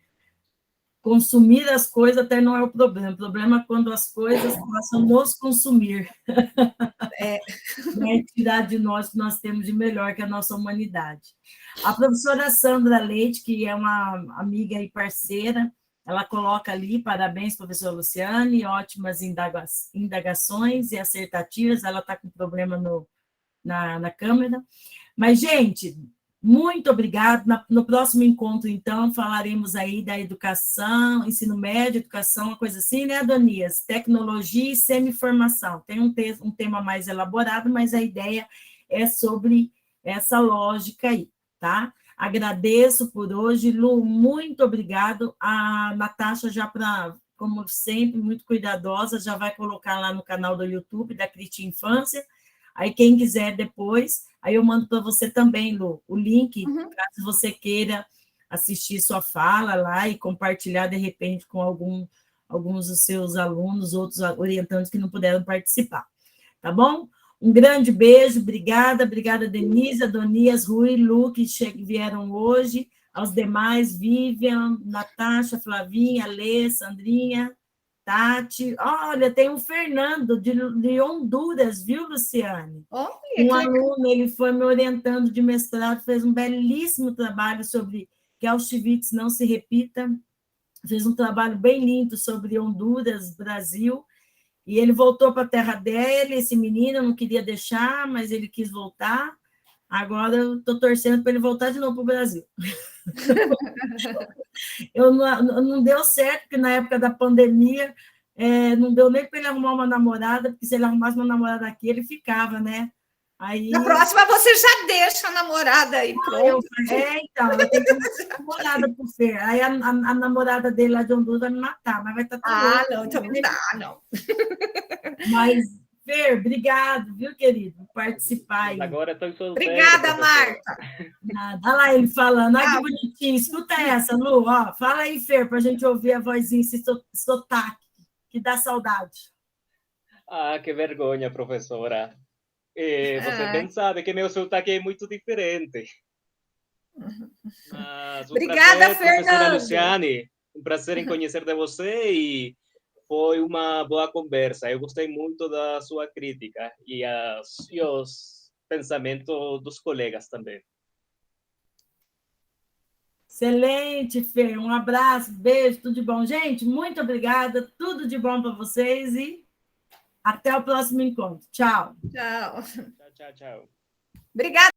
consumir as coisas até não é o problema é quando as coisas passam a nos consumir. Vai tirar de nós o que nós temos de melhor, que é a nossa humanidade. A professora Sandra Leite, que é uma amiga e parceira, ela coloca ali, parabéns, professora Luciane, ótimas indagações e assertativas, ela está com problema na câmera. Mas, gente, muito obrigada. No próximo encontro, então, falaremos aí da educação, ensino médio, educação, uma coisa assim, né, Adonias? Tecnologia e semi-formação. Tem um tema mais elaborado, mas a ideia é sobre essa lógica aí, tá? Agradeço por hoje, Lu, muito obrigado. A Natasha já, como sempre, muito cuidadosa, já vai colocar lá no canal do YouTube da Criti Infância. Aí, quem quiser depois, aí eu mando para você também, Lu, o link, caso você queira assistir sua fala lá e compartilhar, de repente, com alguns dos seus alunos, outros orientantes que não puderam participar. Tá bom? Um grande beijo, obrigada, Denise, Adonias, Rui, Lu, que vieram hoje, aos demais, Vivian, Natasha, Flavinha, Lê, Sandrinha, Tati. Olha, tem um Fernando, de Honduras, viu, Luciane? Um aluno, ele foi me orientando de mestrado, fez um belíssimo trabalho sobre que Auschwitz não se repita, fez um trabalho bem lindo sobre Honduras, Brasil, e ele voltou para a terra dele, esse menino, eu não queria deixar, mas ele quis voltar. Agora eu estou torcendo para ele voltar de novo para o Brasil. Não deu certo, porque na época da pandemia, não deu nem para ele arrumar uma namorada, porque se ele arrumasse uma namorada aqui, ele ficava, né? Aí, na próxima você já deixa a namorada aí, pronto. Então, eu tenho uma namorada por Fer. Aí a namorada dele lá de Honduras vai me matar, mas vai estar tudo bem. Não, então não dá, não. Mas, Fer, obrigado, viu, querido, por participar aí. Agora estou solteiro. Obrigada, Marta. Olha lá ele falando, que bonitinho. Escuta essa, Lu, ó. Fala aí, Fer, para a gente ouvir a vozinha, esse sotaque, que dá saudade. Que vergonha, professora. Você bem sabe que meu sotaque é muito diferente. Mas obrigada, Fernando. Professora Luciane. Um prazer em conhecer de você e foi uma boa conversa. Eu gostei muito da sua crítica e os pensamentos dos colegas também. Excelente, Fer. Um abraço, beijo, tudo de bom. Gente, muito obrigada, tudo de bom para vocês e até o próximo encontro. Tchau. Tchau. Tchau. Obrigada.